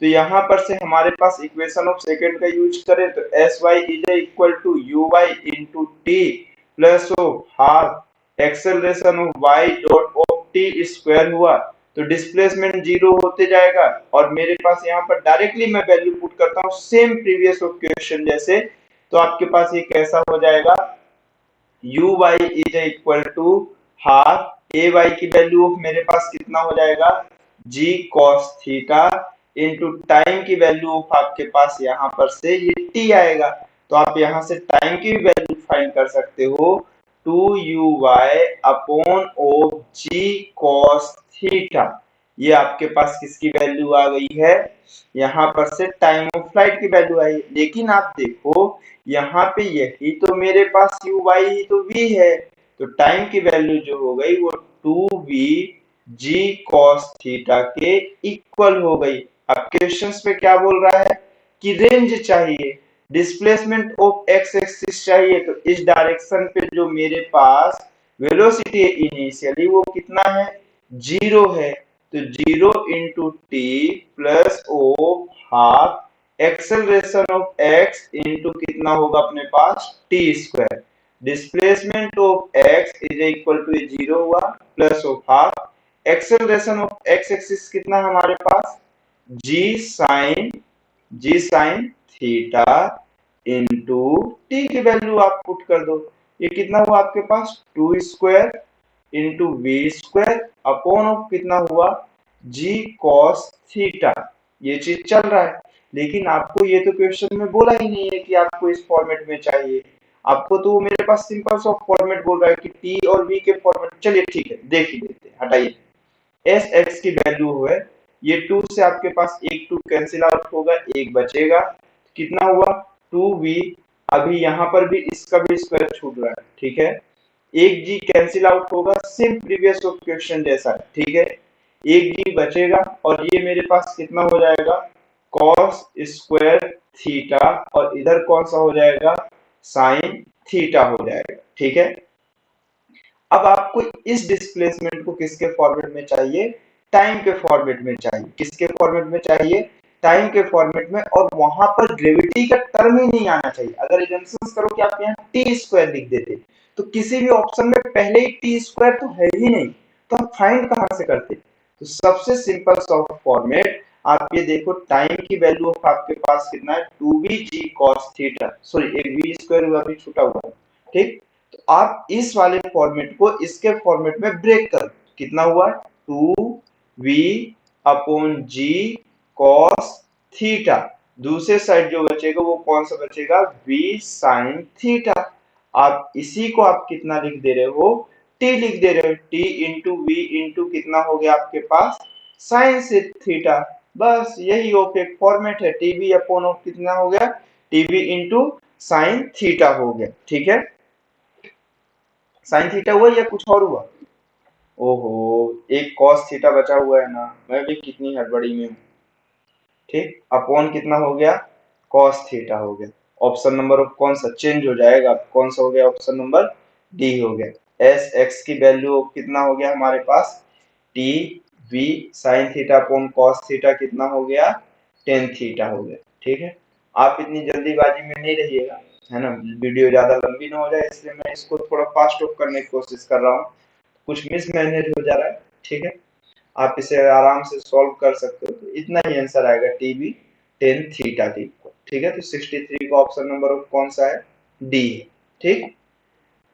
तो यहाँ पर से हमारे पास इक्वेशन ऑफ सेकंड का यूज करें तो S Y is equal to U Y into T plus of half acceleration of Y dot of T square हुआ। तो डिस्प्लेसमेंट जीरो होते जाएगा और मेरे पास यहाँ पर डायरेक्टली मैं वैल्यू पुट करता हूँ सेम प्रीवियस क्वेश्चन जैसे। तो आपके पास ये कैसा हो जाएगा U Y is equal to half A Y की वैल्यू मेरे पास कितना हो जाएगा G cos theta into time की वैल्यू ऑफ आपके पास यहाँ पर से ये टी आएगा। तो आप यहाँ से टाइम की वैल्यू फाइंड कर सकते हो 2u(y) upon of G cos theta. ये आपके पास किसकी वैल्यू आ गई है यहाँ पर से टाइम ऑफ फ्लाइट की वैल्यू आई। लेकिन आप देखो यहाँ पे यही तो मेरे पास यू वाई ही तो v है। तो टाइम की वैल्यू जो हो गई वो 2v जी cos थीटा के इक्वल हो गई। अब क्वेश्चंस पे क्या बोल रहा है कि रेंज चाहिए डिस्प्लेसमेंट ऑफ एक्स एक्सिस चाहिए। तो इस डायरेक्शन पे जो मेरे पास वेलोसिटी है इनिशियली वो कितना है जीरो है। तो zero into T plus O half acceleration of X into कितना होगा अपने पास T square. Displacement of X is equal to zero हुआ plus of half acceleration of X axis कितना हमारे पास G sine theta into T की value आप पुट कर दो। ये कितना हुआ आपके पास 2 square into V square upon of कितना हुआ जी कॉस थीटा। ये चीज चल रहा है लेकिन आपको ये तो क्वेश्चन में बोला ही नहीं है कि आपको इस फॉर्मेट में चाहिए। आपको तो मेरे पास सिंपल सा फॉर्मेट बोल रहा है कि टी और वी के फॉर्मेट। चलिए ठीक है देख ही लेते हैं हटाइए एस एक्स की वैल्यू है ये 2 से आपके पास एक 2 कैंसिल आउट होगा, एक बचेगा, कितना हुआ 2v। अभी यहाँ पर भी इसका भी स्क्वायर छूट रहा है, ठीक है। एक जी कैंसिल आउट होगा, सेम प्रीवियस क्वेश्चन जैसा है, ठीक है। एक जी बचेगा और ये मेरे पास कितना हो जाएगा कॉस स्क्वायर थीटा, और इधर कौन सा हो जाएगा साइन थीटा हो जाएगा, ठीक है। अब आपको इस डिस्प्लेसमेंट को किसके फॉर्मेट में चाहिए, टाइम के फॉर्मेट में चाहिए। किसके फॉर्मेट में चाहिए, टाइम के फॉर्मेट में। और वहां पर ग्रेविटी का टर्म ही नहीं आना चाहिए। अगर एजम्पशन करो कि आप यहाँ टी स्क्वायर लिख देते तो किसी भी ऑप्शन में पहले ही टी स्क्वायर तो है ही नहीं, तो आप फाइंड कहां से करते। तो सबसे सिंपल सॉफ्ट फॉर्मेट आप ये देखो, टाइम की वैल्यू ऑफ आपके पास कितना है 2vg cos थीटा, सॉरी एक v स्क्वायर हुआ भी छूटा हुआ है, ठीक। तो आप इस वाले फॉर्मेट को इसके फॉर्मेट में ब्रेक कर, कितना हुआ 2v upon g cos theta. दूसरे साइड जो बचेगा वो कौन सा बचेगा v sin थीटा। आप इसी को आप कितना लिख दे रहे हो t लिख दे रहे हो, t इंटू वी इंटू कितना हो गया आपके पास साइन से थीटा। बस यही ओके फॉर्मेट है, टीवी अपॉन ऑफ कितना हो गया टीवी इंटू साइन थीटा हो गया, ठीक है। साइन थीटा हुआ या कुछ और हुआ, ओहो एक कॉस थीटा बचा हुआ है ना, मैं भी कितनी हड़बड़ी में हूँ, ठीक। अपॉन कितना हो गया कॉस थीटा हो गया। ऑप्शन नंबर ऑफ कौन सा चेंज हो जाएगा, कौन सा हो गया ऑप्शन नंबर डी हो गया। एस एक्स की वैल्यू कितना हो गया हमारे पास T V sine theta upon cos theta कितना हो गया टेन थीटा हो गया, ठीक है। आप इतनी जल्दीबाजी में नहीं रहिएगा, है ना, वीडियो ज्यादा लंबी ना हो जाए, इसलिए मैं इसको थोड़ा फास्ट ऑफ करने की कोशिश कर रहा हूँ। कुछ मिसमैनेज हो जा रहा है, ठीक है। आप इसे आराम से सॉल्व कर सकते हो। तो इतना ही आंसर आएगा टीबी टेन थीटा टी, ठीक है। तो 63 का ऑप्शन नंबर कौन सा है डी, ठीक।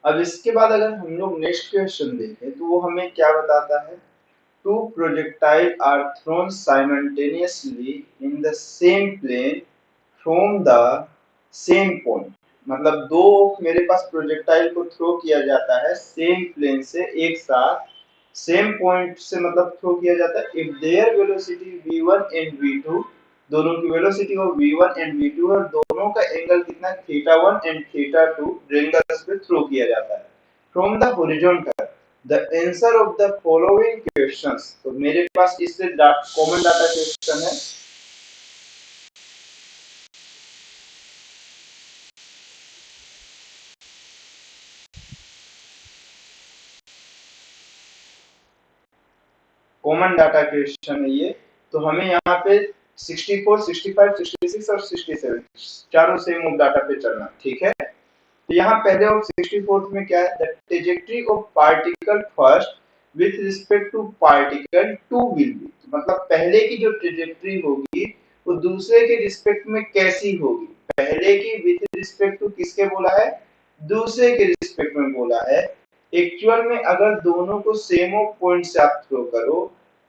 अब इसके बाद अगर हम लोग नेक्स्ट क्वेश्चन देखें तो वो हमें क्या बताता है, two projectiles are thrown simultaneously in the same plane from the same point। मतलब दो मेरे पास प्रोजेक्टाइल को थ्रो किया जाता है सेम प्लेन से एक साथ, सेम पॉइंट से मतलब थ्रो किया जाता है। If there velocity v1 and v2, दोनों की वेलोसिटी हो v1 एंड v2 और दोनों का एंगल कितना θ1 एंड θ2 एंगल्स पे थ्रो किया जाता है from the horizontal. The answer of the following questions. तो मेरे पास इससे कॉमन डाटा क्वेश्चन है। कॉमन डाटा क्वेश्चन है ये। तो हमें यहाँ पे 64, 65, 66 और 67 चारों सेम ऑफ डाटा पे चलना, ठीक है। तो यहाँ पहले ऑफ 64 में क्या है, the trajectory of particle first with respect to particle 2 will be. मतलब पहले की जो ट्रेजेक्टरी होगी वो दूसरे के रिस्पेक्ट में कैसी होगी। पहले की विथ रिस्पेक्ट टू किसके बोला है, दूसरे के रिस्पेक्ट में बोला है। एक्चुअल में अगर दोनों को सेम ऑफ पॉइंट से आप थ्रो करो,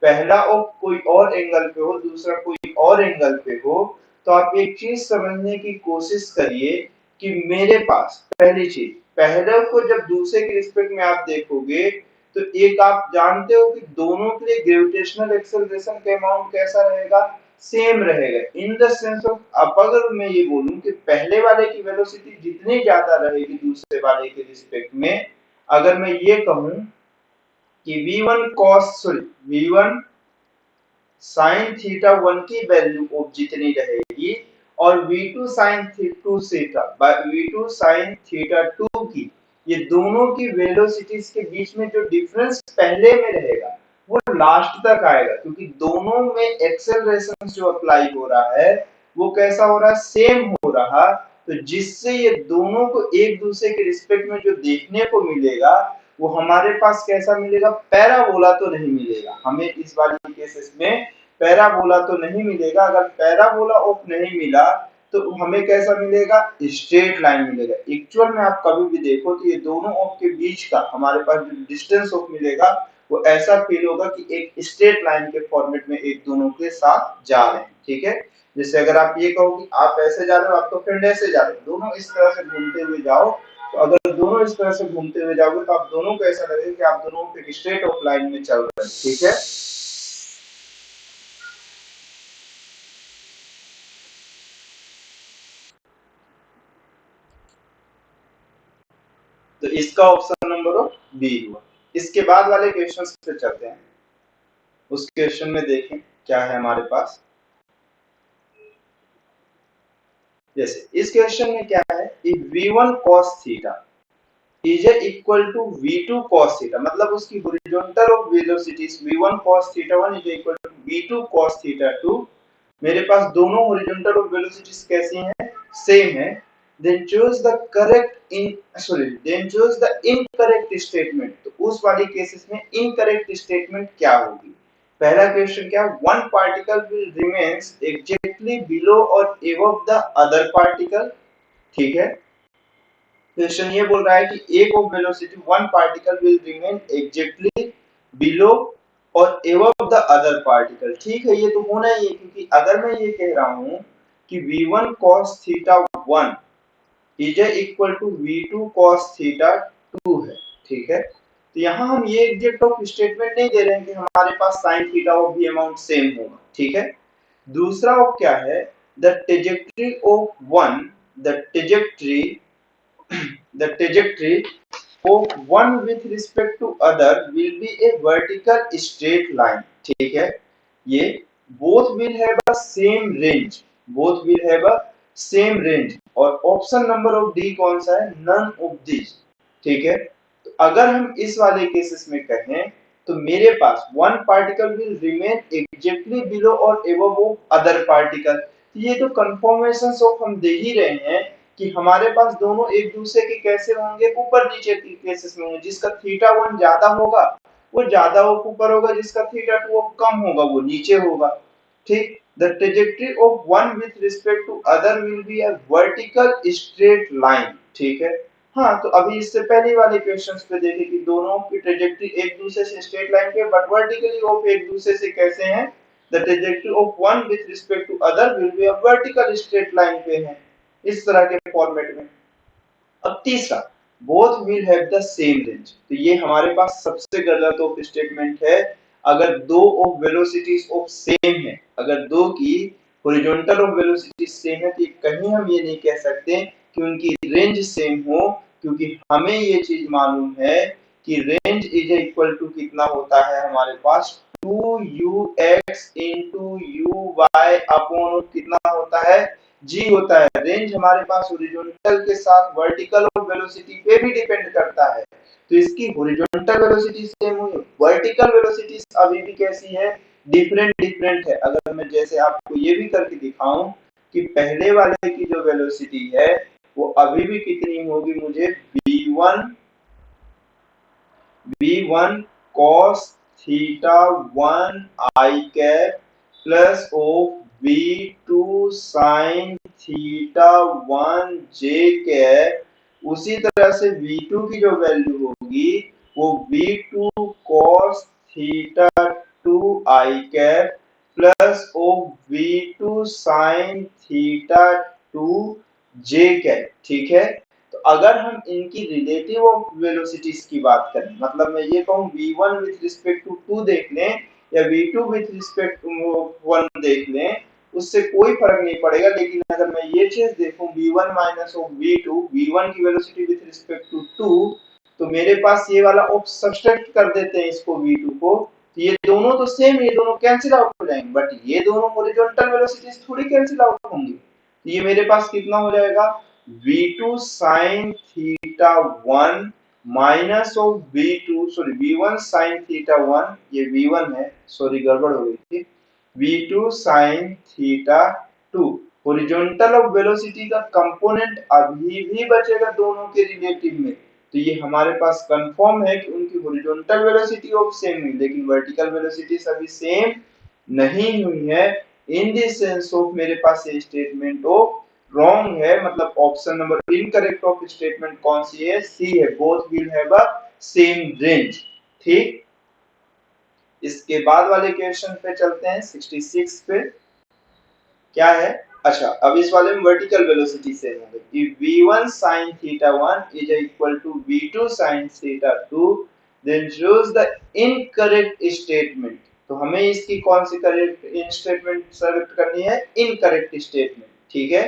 पहला ऑफ कोई और एंगल पे हो दूसरा कोई और एंगल पे हो, तो आप एक चीज समझने की कोशिश करिए कि मेरे पास पहली चीज, पहले को जब दूसरे के रिस्पेक्ट में आप देखोगे तो एक आप जानते हो कि दोनों के लिए ग्रेविटेशनल एक्सेलरेशन का अमाउंट कैसा रहेगा, सेम रहेगा। इन द सेंस ऑफ अब अगर मैं ये बोलूं कि पहले वाले की वेलोसिटी जितनी ज्यादा रहेगी दूसरे वाले के रिस्पेक्ट में, अगर मैं ये कहूं कि v1 cos sorry v1 sin theta 1 की वैल्यू ऑफ जितनी रहेगी और v2 sin v2 sin theta 2 की, ये दोनों की वेलोसिटीज के बीच में जो डिफरेंस पहले में रहेगा वो लास्ट तक आएगा, क्योंकि दोनों में एक्सेलरेशन जो अप्लाई हो रहा है वो कैसा हो रहा है, सेम हो रहा। तो जिससे ये दोनों को एक दूसरे के रिस्पेक्ट में जो देखने को मिलेगा वो हमारे पास कैसा मिलेगा, पैराबोला तो नहीं मिलेगा हमें इस वाली केसेस में, पैराबोला तो नहीं मिलेगा। अगर पैराबोला ऑफ नहीं मिला तो हमें कैसा मिलेगा, स्ट्रेट लाइन मिलेगा। एक्चुअल में आप कभी भी देखो तो ये दोनों ऑफ के बीच का हमारे पास जो डिस्टेंस ऑफ मिलेगा वो ऐसा फील होगा कि एक स्ट्रेट लाइन के फॉर्मेट में एक दोनों के साथ जा रहे हैं, ठीक है। जैसे अगर आप ये कहो कि आप ऐसे जा रहे हो आपका फ्रेंड ऐसे जा रहे हो, दोनों इस तरह से घूमते हुए जाओ, तो अगर दोनों इस तरह से घूमते हुए जाओगे तो आप दोनों को ऐसा लगेगा कि आप दोनों एक स्ट्रेट ऑफ लाइन में चल रहे हैं, ठीक है। इसका ऑप्शन नंबर ऑफ बी हुआ। इसके बाद वाले क्वेश्चन पे चलते हैं। उस क्वेश्चन में देखें क्या है हमारे पास। जैसे इस क्वेश्चन में क्या है, if v1 cos theta is equal to v2 cos theta, मतलब उसकी horizontal of velocities v1 cos theta 1 is equal to v2 cos theta 2। मेरे पास दोनों हॉरिजॉन्टल ऑफ वेलोसिटीज कैसी हैं, सेम है। Then choose the correct in then choose the incorrect statement. तो उस वाली केसेस में इनकरेक्ट स्टेटमेंट क्या होगी। पहला क्वेश्चन क्या, one particle will remains exactly below और अबव द अदर पार्टिकल। ठीक है, क्वेश्चन ये बोल रहा है कि एक of velocity one particle will remain exactly below और अबव द अदर पार्टिकल। ठीक है, ये तो होना ही है, क्योंकि अगर मैं ये कह रहा हूं कि v1 cos theta 1 is equal to v2 cos theta 2 है। ठीक है, तो यहाँ हम ये एग्जैक्ट ऑफ स्टेटमेंट नहीं दे रहे हैं कि हमारे पास sin थीटा ऑफ भी अमाउंट सेम होगा। ठीक है, दूसरा ऑफ क्या है, the trajectory of one the trajectory the trajectory of one with respect to other will be a vertical straight line। ठीक है, ये both will have a same range, both will have a same range। और option number of D कौन सा है, none of these। ठीक है, तो अगर हम इस वाले केसेस में कहें तो मेरे पास one particle will remain exactly below और अबव ऑफ अदर पार्टिकल। ये तो कंफर्मेशन ऑफ हम दे ही रहे हैं कि हमारे पास दोनों एक दूसरे के कैसे होंगे, ऊपर नीचे के केसेस में होंगे। जिसका थीटा 1 ज्यादा होगा वो ज्यादा ऊपर होगा, जिसका थीटा 2 कम होगा वो नीचे होगा। ठीक, the trajectory of one with respect to other will be a vertical straight line. ठीक है, हाँ, तो अभी इससे पहले वाले क्वेश्चंस पे देखें कि दोनों की ट्रेजेक्टरी एक दूसरे से स्ट्रेट लाइन पे बट वर्टिकली ऑफ एक दूसरे से कैसे हैं, the trajectory of one with respect to other will be a vertical straight line पे है, इस तरह के फॉर्मेट में। अब तीसरा, both will have the same range. तो ये हमारे पास सबसे गलत ऑफ स्टेटमेंट है। अगर दो ऑफ वेलोसिटीज ऑफ सेम है, अगर दो की हॉरिजॉन्टल ऑफ वेलोसिटी सेम है, तो कहीं हम ये नहीं कह सकते कि उनकी रेंज सेम हो, क्योंकि हमें ये चीज मालूम है कि रेंज इज इक्वल टू कितना होता है हमारे पास 2ux into uy अपॉन कितना होता है, जी होता है। रेंज हमारे पास हॉरिजॉन्टल के साथ वर्टिकल और वेलोसिटी पे भी डिपेंड करता है। तो इसकी हॉरिजॉन्टल वेलोसिटी सेम हुई, वर्टिकल वेलोसिटी अभी भी कैसी है, डिफरेंट है। अगर मैं जैसे आपको ये भी करके दिखाऊं कि पहले वाले की जो वेलोसिटी है वो अभी भी कितनी होगी, मुझे v1 cos theta 1 i cap plus of v2 sin theta 1 j cap. उसी तरह से v2 की जो वैल्यू होगी वो v2 cos theta 2 i cap plus of v2 sin theta 2 j cap. ठीक है, तो अगर हम इनकी रिलेटिव वेलोसिटीज की बात करें, मतलब मैं ये कहूं v1 विद रिस्पेक्ट टू 2 देख लें या v2 विद रिस्पेक्ट टू 1 देख लें, उससे कोई फर्क नहीं पड़ेगा। लेकिन अगर मैं ये चीज देखूं v1 minus of v2, v1 की वेलोसिटी विद रिस्पेक्ट टू 2, तो मेरे पास ये वाला ऑफ सब्सट्रैक्ट कर देते हैं इसको v2 को, तो ये दोनों तो सेम, ये दोनों कैंसिल आउट हो जाएंगे। बट ये दोनों हॉरिजॉन्टल वेलोसिटीज थोड़ी कैंसिल आउट होंगी। ये मेरे पास कितना हो जाएगा, v2 sin theta 1 minus of v1 sin theta 1, ये v1 है, सॉरी गड़बड़ हो गई थी, v2 sin theta 2। Horizontal of velocity का कंपोनेंट अभी भी बचेगा दोनों के रिलेटिव में। तो ये हमारे पास कंफर्म है कि उनकी हॉरिजॉन्टल वेलोसिटी ऑफ सेम हुई, लेकिन वर्टिकल वेलोसिटी अभी सेम नहीं हुई है। इन दिस सेंस ऑफ मेरे पास ये स्टेटमेंट ऑफ रॉन्ग है, मतलब option number incorrect of statement कौन सी है, सी है, both will have a same range. ठीक, इसके बाद वाले क्वेश्चन पे चलते हैं 66 पे। क्या है, अच्छा अब इस वाले में वर्टिकल वेलोसिटी सेम होगी कि v1 sin theta 1 is equal to v2 sin theta 2, then choose the incorrect statement। तो हमें इसकी कौन सी करेक्ट स्टेटमेंट सेलेक्ट करनी है, इनकरेक्ट स्टेटमेंट। ठीक है,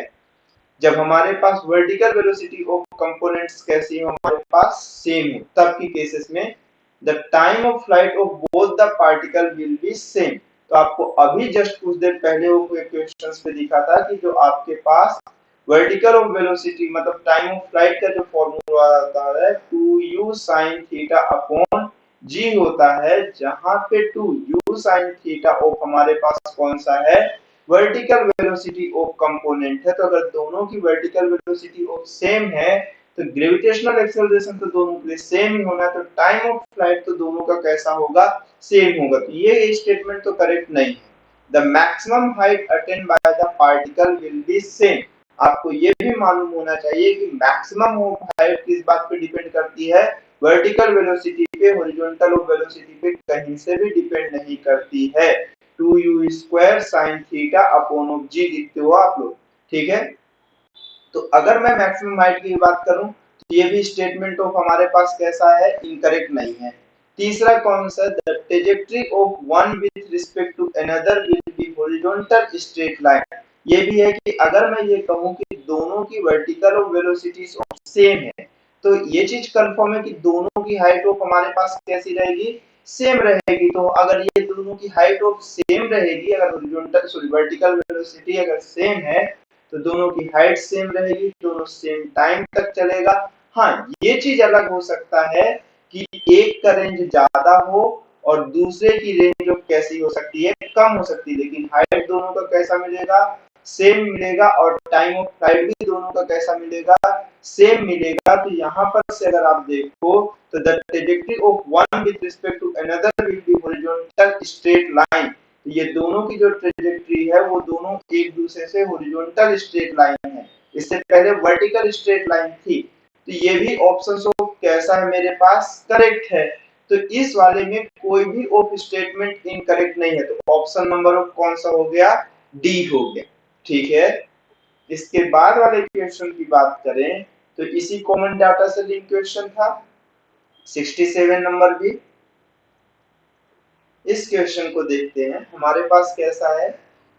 जब हमारे पास वर्टिकल वेलोसिटी ऑफ कंपोनेंट्स कैसी है, हमारे पास सेम है, तब की केसेस में the time of flight of both the particle will B same. तो आपको अभी जस्ट कुछ देर पहले वो क्वेश्चंस पे दिखा था कि जो आपके पास वर्टिकल ऑफ वेलोसिटी मतलब टाइम ऑफ फ्लाइट का जो फॉर्मूला आता है 2u sin theta upon g होता है, जहां पे 2u sin थीटा ऑफ हमारे पास कौन सा है, वर्टिकल वेलोसिटी ऑफ कंपोनेंट है। तो अगर दोनों की वर्टिकल वेलोसिटी ऑफ सेम है तो ग्रेविटेशनल एक्सेलरेशन तो दोनों के लिए सेम ही होना है, तो टाइम ऑफ फ्लाइट तो दोनों का कैसा होगा, सेम होगा। तो ये स्टेटमेंट तो करेक्ट नहीं है। The maximum height attend by the particle will B same. आपको ये भी मालूम होना चाहिए कि मैक्सिमम ऑफ हाइट किस बात पे डिपेंड करती है, वर्टिकल वेलोसिटी पे, हॉरिजॉन्टल ऑफ वेलोसिटी पे कहीं से भी डिपेंड नहीं करती है। 2u square sin theta upon of g लिखते हो आप लोग, ठीक है। तो अगर मैं मैक्सिमम हाइट की बात करूं तो ये भी स्टेटमेंट ऑफ हमारे पास कैसा है, इनकरेक्ट नहीं है। तीसरा कौन सा, the trajectory of one with respect to another will be horizontal straight line. ये भी है कि अगर मैं ये कहूं कि दोनों की वर्टिकल ऑफ वेलोसिटीज सेम है, तो ये चीज कंफर्म है कि दोनों की हाइट ऑफ हमारे पास कैसी रहेगी, सेम रहेगी। तो अगर ये दोनों की हाइट ऑफ सेम रहेगी, अगर हॉरिजॉन्टल सॉरी वर्टिकल वेलोसिटी अगर सेम है तो दोनों की हाइट सेम रहेगी, दोनों सेम टाइम तक चलेगा। हाँ, ये चीज अलग हो सकता है कि एक का रेंज ज्यादा हो और दूसरे की रेंज कैसी हो सकती है, कम हो सकती है, लेकिन हाइट दोनों का कैसा मिलेगा, सेम मिलेगा, और टाइम ऑफ फ्लाइट भी दोनों का कैसा मिलेगा, सेम मिलेगा। तो यहाँ पर से अगर आप देखो तो the trajectory of one with respect to another will be horizontal straight line. ये दोनों की जो ट्रेजेक्टरी है वो दोनों एक दूसरे से हॉरिजॉन्टल स्ट्रेट लाइन है, इससे पहले वर्टिकल स्ट्रेट लाइन थी। तो ये भी ऑप्शन ऑफ कैसा है मेरे पास, करेक्ट है। तो इस वाले में कोई भी ऑफ स्टेटमेंट इनकरेक्ट नहीं है, तो ऑप्शन नंबर ऑफ कौन सा हो गया, डी हो गया, ठीक है। इसके बाद वाले क्वेश्चन की बात करें तो इसी कॉमन डाटा से लिंक क्वेश्चन था 67 नंबर भी। इस क्वेश्चन को देखते हैं, हमारे पास कैसा है,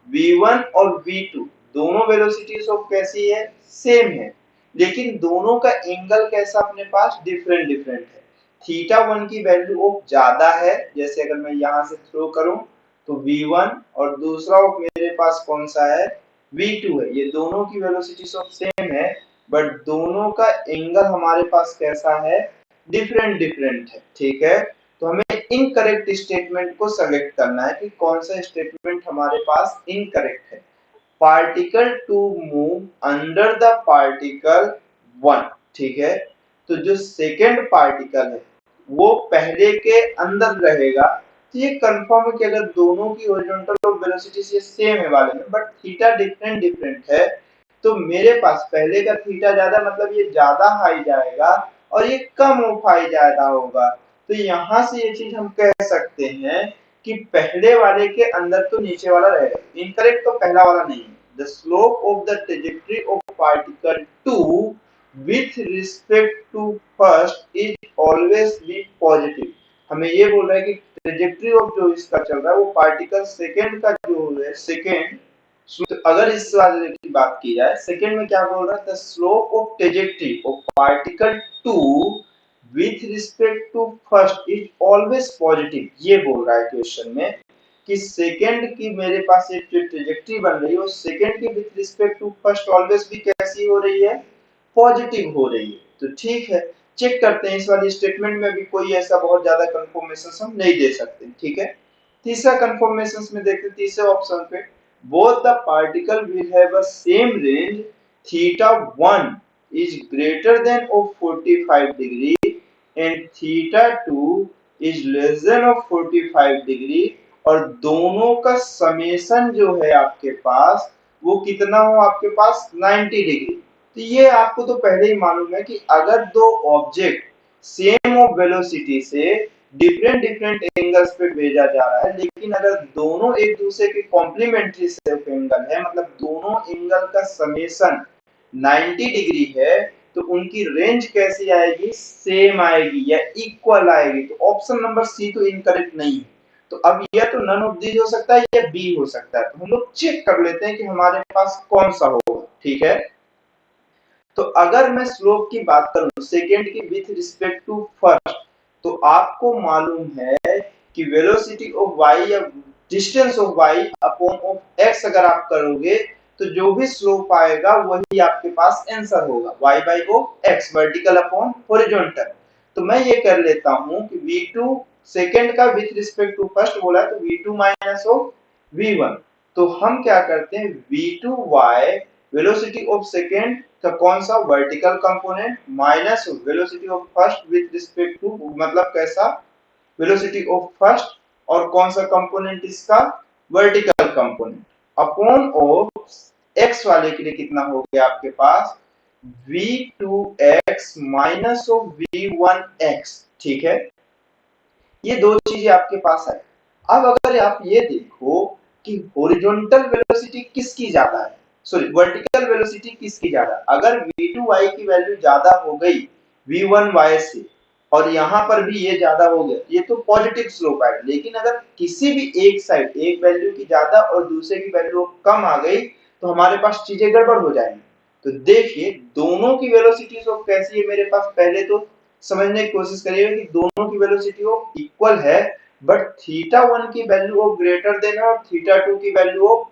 v1 और v2 दोनों वेलोसिटीज ऑफ कैसी है, सेम है, लेकिन दोनों का एंगल कैसा अपने पास डिफरेंट डिफरेंट है। थीटा 1 की वैल्यू ऑफ ज्यादा है, जैसे अगर मैं यहां से थ्रो करूं तो v1, और दूसरा ऑफ मेरे पास कौन सा है, v2 है। ये दोनों की वेलोसिटीज ऑफ सेम है, बट दोनों का एंगल हमारे पास कैसा है, डिफरेंट डिफरेंट है, ठीक है। तो हमें इनकरेक्ट स्टेटमेंट को सेलेक्ट करना है कि कौन सा स्टेटमेंट हमारे पास इनकरेक्ट है। Particle two move under the particle one, ठीक है। तो जो सेकेंड पार्टिकल है वो पहले के अंदर रहेगा। तो ये कंफर्म है कि अगर दोनों की हॉरिजॉन्टल वेलोसिटी से सेम है वाले में, बट थीटा डिफरेंट डिफरेंट है, तो मेरे पास पहले का थीटा ज्यादा मतलब ये ज्यादा हाई जाएगा और ये कम ऑफ हाई ज्यादा होगा। तो यहां से ये चीज हम कह सकते हैं कि पहले वाले के अंदर तो नीचे वाला रहेगा। इनकरेक्ट तो पहला वाला नहीं है। The slope of the trajectory of particle 2 with respect to first is always be positive. हमें ये बोल रहा है कि ट्रेजेक्टरी ऑफ जो इसका चल रहा है वो पार्टिकल सेकेंड का जो है सेकेंड, तो अगर इस वाले की बात की जाए सेकेंड में क्या बोल रहा है, the slope of trajectory of particle 2 with respect to first is always positive. ये बोल रहा है क्वेश्चन में कि सेकेंड की मेरे पास एक जो ट्रेजेक्टरी बन रही है वो सेकेंड की with respect to first always भी कैसी हो रही है, पॉजिटिव हो रही है। तो ठीक है, चेक करते हैं, इस वाली स्टेटमेंट में भी कोई ऐसा बहुत ज्यादा कंफर्मेशन हम नहीं दे सकते, ठीक है। तीसरा कंफर्मेशन में देखते हैं तीसरे ऑप्शन पे, both the particle will have a same range, theta 1 is greater than of 45 degree and theta 2 is less than of 45 degree, और दोनों का समेशन जो है आपके पास वो कितना हो, आपके पास 90 डिग्री। तो ये आपको तो पहले ही मालूम है कि अगर दो ऑब्जेक्ट सेम ऑफ वेलोसिटी से डिफरेंट डिफरेंट एंगल्स पे भेजा जा रहा है, लेकिन अगर दोनों एक दूसरे के कॉम्प्लीमेंट्री सेफ एंगल है, मतलब दोनों एंगल का समेशन 90 डिग्री है, तो उनकी रेंज कैसी आएगी, सेम आएगी या इक्वल आएगी। तो ऑप्शन नंबर सी तो इनकरेक्ट नहीं है। तो अब यह तो नन ऑफ दीज हो सकता है या बी हो सकता है। तो हम लोग चेक कर लेते हैं कि हमारे पास कौन सा होगा, ठीक है। तो अगर मैं स्लोप की बात करूं सेकेंड की विथ रिस्पेक्ट टू फर्स्ट, तो आपको मालूम है कि वेलोसिटी ऑफ वाई या distance of y upon of x अगर आप करोगे तो जो भी स्लोप आएगा वही आपके पास आंसर होगा, y by of x vertical upon horizontal. तो मैं ये कर लेता हूं कि v2 सेकेंड का विथ रिस्पेक्ट टू फर्स्ट बोला तो v2 माइनस ऑफ v1। तो हम क्या करते हैं v2y वेलोसिटी ऑफ सेकेंड का कौन सा vertical component minus velocity of first with respect to मतलब कैसा वेलोसिटी ऑफ फर्स्ट और कौन सा कंपोनेंट इसका vertical component upon of x वाले के लिए कितना हो गया आपके पास v2x माइनस ऑफ v1x। ठीक है, ये दो चीजें आपके पास है। अब अगर आप ये देखो कि हॉरिजॉन्टल वेलोसिटी किसकी ज्यादा है, सॉरी वर्टिकल वेलोसिटी किसकी ज्यादा, अगर v2y की वैल्यू ज्यादा हो गई v1y से और यहां पर भी ये ज्यादा हो गया, ये तो पॉजिटिव स्लोप आएगा। लेकिन अगर किसी भी एक साइड एक वैल्यू की ज्यादा और दूसरे की वैल्यू कम आ गई तो हमारे पास चीजें गड़बड़ हो जाएंगी। तो देखिए दोनों की वेलोसिटीज ऑफ कैसी है मेरे पास, पहले तो समझने की कोशिश करिएगा कि दोनों की वेलोसिटी ऑफ इक्वल है, बट थीटा 1 की वैल्यू ऑफ ग्रेटर देन है और थीटा 2 की वैल्यू ऑफ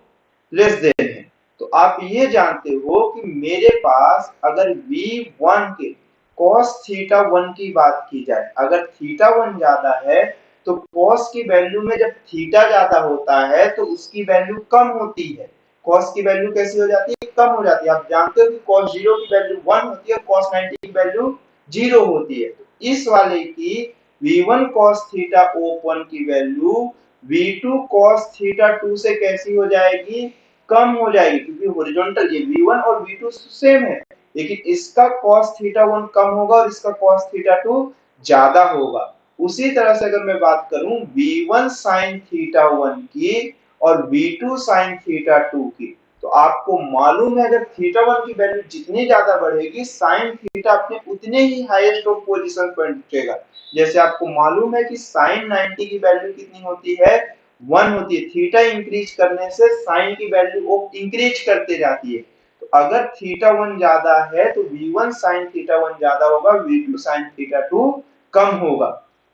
लेस देन है। तो आप ये जानते हो कि मेरे पास अगर v1 के cos थीटा 1 की बात की जाए, अगर थीटा 1 ज्यादा है तो cos की वैल्यू में जब थीटा ज्यादा होता है तो उसकी वैल्यू कम होती है। cos की वैल्यू कैसी हो जाती है, कम हो जाती है। आप जानते हो कि cos 0 की वैल्यू 1 होती है, cos 90 की वैल्यू 0 होती है। तो इस वाले की v1 cos थीटा ऑफ 1 की वैल्यू v2 cos थीटा 2 से कैसी हो जाएगी, कम हो जाएगी, क्योंकि हॉरिजॉन्टल ये v1 और v2 सेम है, लेकिन इसका cos थीटा 1 कम होगा और इसका cos थीटा 2 ज्यादा होगा। उसी तरह से अगर मैं बात करूं v1 sin थीटा 1 की और v2 sin थीटा 2 की, तो आपको मालूम है अगर थीटा 1 की वैल्यू जितनी ज्यादा बढ़ेगी sin थीटा अपने उतने ही हाईएस्ट ऑफ पोजीशन पर पहुंचेगा। जैसे आपको मालूम है कि sin 90 की वैल्यू कितनी होती है, 1 होती है। थीटा इंक्रीज करने से sin की वैल्यू ऑफ इंक्रीज करते जाती है। तो अगर थीटा 1 ज्यादा है तो v1 sin थीटा 1 ज्यादा होगा, v2 sin थीटा 2 कम होगा।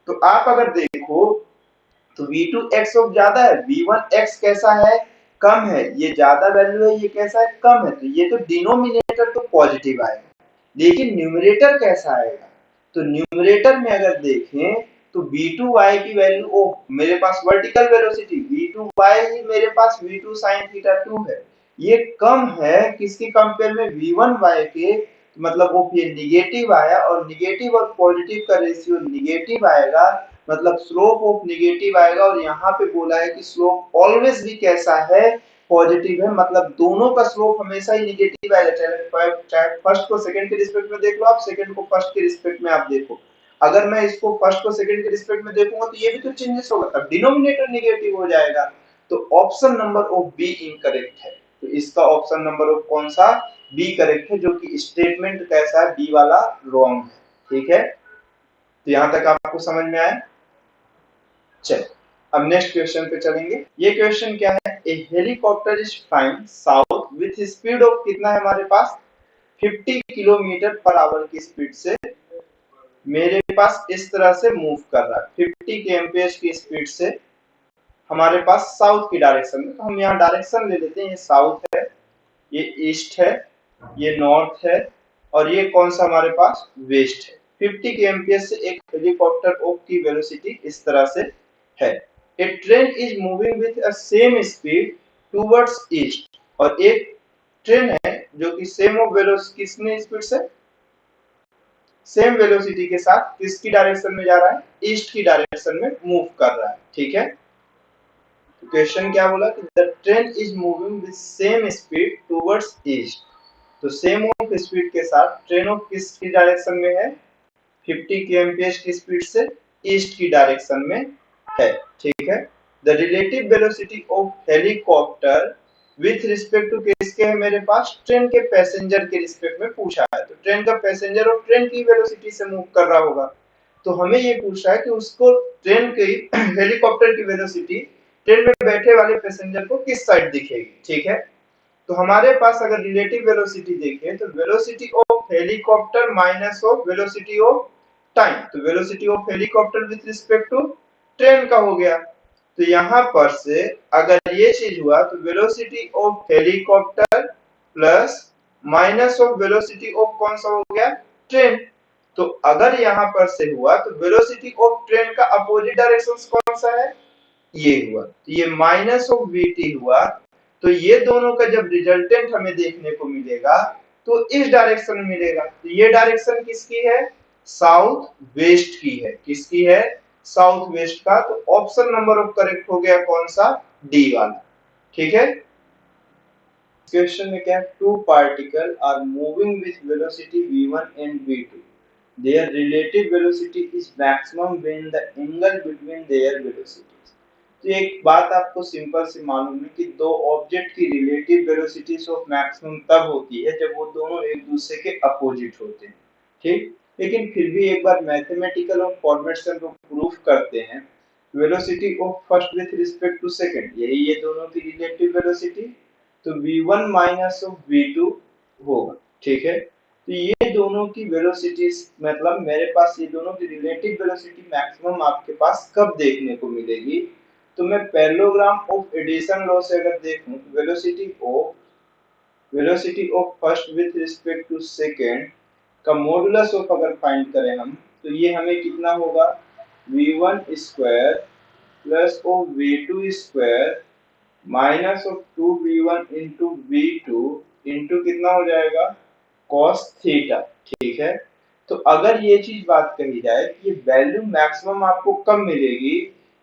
तो आप अगर देखो तो v2x ऑफ ज्यादा है, v1x कैसा है, कम है, ये ज्यादा वैल्यू है, ये कैसा है, कम है। तो ये तो डिनोमिनेटर तो पॉजिटिव आएगा, लेकिन न्यूमरेटर कैसा आएगा, तो न्यूमरेटर में अगर देखें तो v2y की वैल्यू ओ मेरे पास वर्टिकल वेलोसिटी v2y ही मेरे पास v2 sin थीटा 2 है, ये कम है किसकी कंपेयर में v1y के, मतलब वो ये निगेटिव आया और निगेटिव और पॉजिटिव का रेशियो निगेटिव आएगा, मतलब स्लोप ऑफ निगेटिव आएगा। और यहाँ पे बोला है कि स्लोप ऑलवेज भी कैसा है, पॉजिटिव है, मतलब दोनों का स्लोप हमेशा ही निगेटिव आएगा। चाहे फर्स्ट को सेकंड के रिस्पेक्ट में देख लो आप, सेकंड को फर्स्ट के रिस्पेक्ट में आप देखो। अगर मैं इसको फर्स्ट को सेकंड के रिस्पेक्ट में देखूंगा तो ये भी तो चेंजेस होगा, तब डिनोमिनेटर निगेटिव हो जाएगा। तो option number of B incorrect है। तो इसका ऑप्शन नंबर ऑफ कौन सा, बी करेक्ट है, जो कि स्टेटमेंट कैसा है, बी वाला रॉन्ग है। ठीक है, तो यहां तक आपको समझ में आया। चलिए अब नेक्स्ट क्वेश्चन पे चलेंगे। ये क्वेश्चन क्या है, a helicopter is flying south with speed of कितना है हमारे पास 50 किलोमीटर पर आवर की स्पीड से मेरे पास इस तरह से मूव कर रहा है 50 kmph की स्पीड से हमारे पास साउथ की डायरेक्शन में। तो हम यहाँ डायरेक्शन ले लेते हैं, ये साउथ है, ये ईस्ट है, ये नॉर्थ है और ये कौन सा हमारे पास वेस्ट है। 50 kmph से एक हेलीकॉप्टर ऑफ की वेलोसिटी इस तरह से है। A train is moving with a same speed towards east, और एक ट्रेन है जो कि सेम ऑफ वेलोसिटी किसने स्पीड से सेम वेलोसिटी के साथ किसकी डायरेक्शन में जा रहा है, ईस्ट की डायरेक्शन में मूव कर रहा है। ठीक है, तो क्वेश्चन क्या बोला कि the train is moving with same speed towards east. तो सेम ऑफ स्पीड के साथ ट्रेन ऑफ किसकी डायरेक्शन में है, 50 kmph की स्पीड से ईस्ट की डायरेक्शन में है। ठीक है, the relative velocity of helicopter with respect to किसके है मेरे पास, ट्रेन के पैसेंजर के रिस्पेक्ट में पूछा है। तो ट्रेन का पैसेंजर और ट्रेन की वेलोसिटी से मूव कर रहा होगा, तो हमें ये पूछा है कि उसको ट्रेन की हेलीकॉप्टर की वेलोसिटी ट्रेन में बैठे वाले पैसेंजर को किस साइड दिखेगी। ठीक है, तो हमारे पास अगर रिलेटिव वेलोसिटी देखें तो velocity of helicopter minus of velocity of time, तो velocity of helicopter with respect to train का हो गया। तो यहां पर से अगर ये चीज हुआ तो velocity of helicopter plus minus of velocity of कौन सा हो गया, ट्रेन। तो अगर यहां पर से हुआ तो वेलोसिटी ऑफ ट्रेन का अपोजिट डायरेक्शन कौन सा है, ये हुआ, तो ये माइनस ऑफ वीटी हुआ। तो ये दोनों का जब रिजल्टेंट हमें देखने को मिलेगा तो इस डायरेक्शन में मिलेगा। तो ये डायरेक्शन किसकी है, साउथ वेस्ट की है, किसकी है, साउथ वेस्ट का। तो ऑप्शन नंबर ऑफ करेक्ट हो गया कौन सा, डी वाला। ठीक है, क्वेश्चन में क्या है, two particle are moving with velocity v1 and v2, their relative velocity is maximum when the angle between their velocities। तो एक बात आपको सिंपल से मालूम है कि दो ऑब्जेक्ट की रिलेटिव वेलोसिटीज ऑफ मैक्सिमम तब होती है जब वो दोनों एक दूसरे के अपोजिट होते हैं, ठीक। लेकिन फिर भी एक बार मैथमेटिकल और फॉर्मेट से हम लोग प्रूफ करते हैं, velocity of first with respect to second, यही ये दोनों की रिलेटिव वेलोसिटी, तो v1 माइनस ऑफ v2 होगा, ठीक है। तो ये दोनों की वेलोसिटीज, मतलब मेरे पास ये दोनों की रिलेटिव वेलोसिटी मैक्सिमम आपके पास कब देखने को मिलेगी, तो मैं पैरेललोग्राम ऑफ एडिशन लॉ से अगर देखूं तो velocity of first with respect to second का मॉडुलस ऑफ अगर फाइंड करें हम, तो ये हमें कितना होगा, v1 square plus of v2 square minus of 2v1 into v2 into कितना हो जाएगा, cos थीटा, ठीक है। तो अगर ये चीज बात कही जाए कि ये वैल्यू मैक्सिमम आपको कब मिलेगी,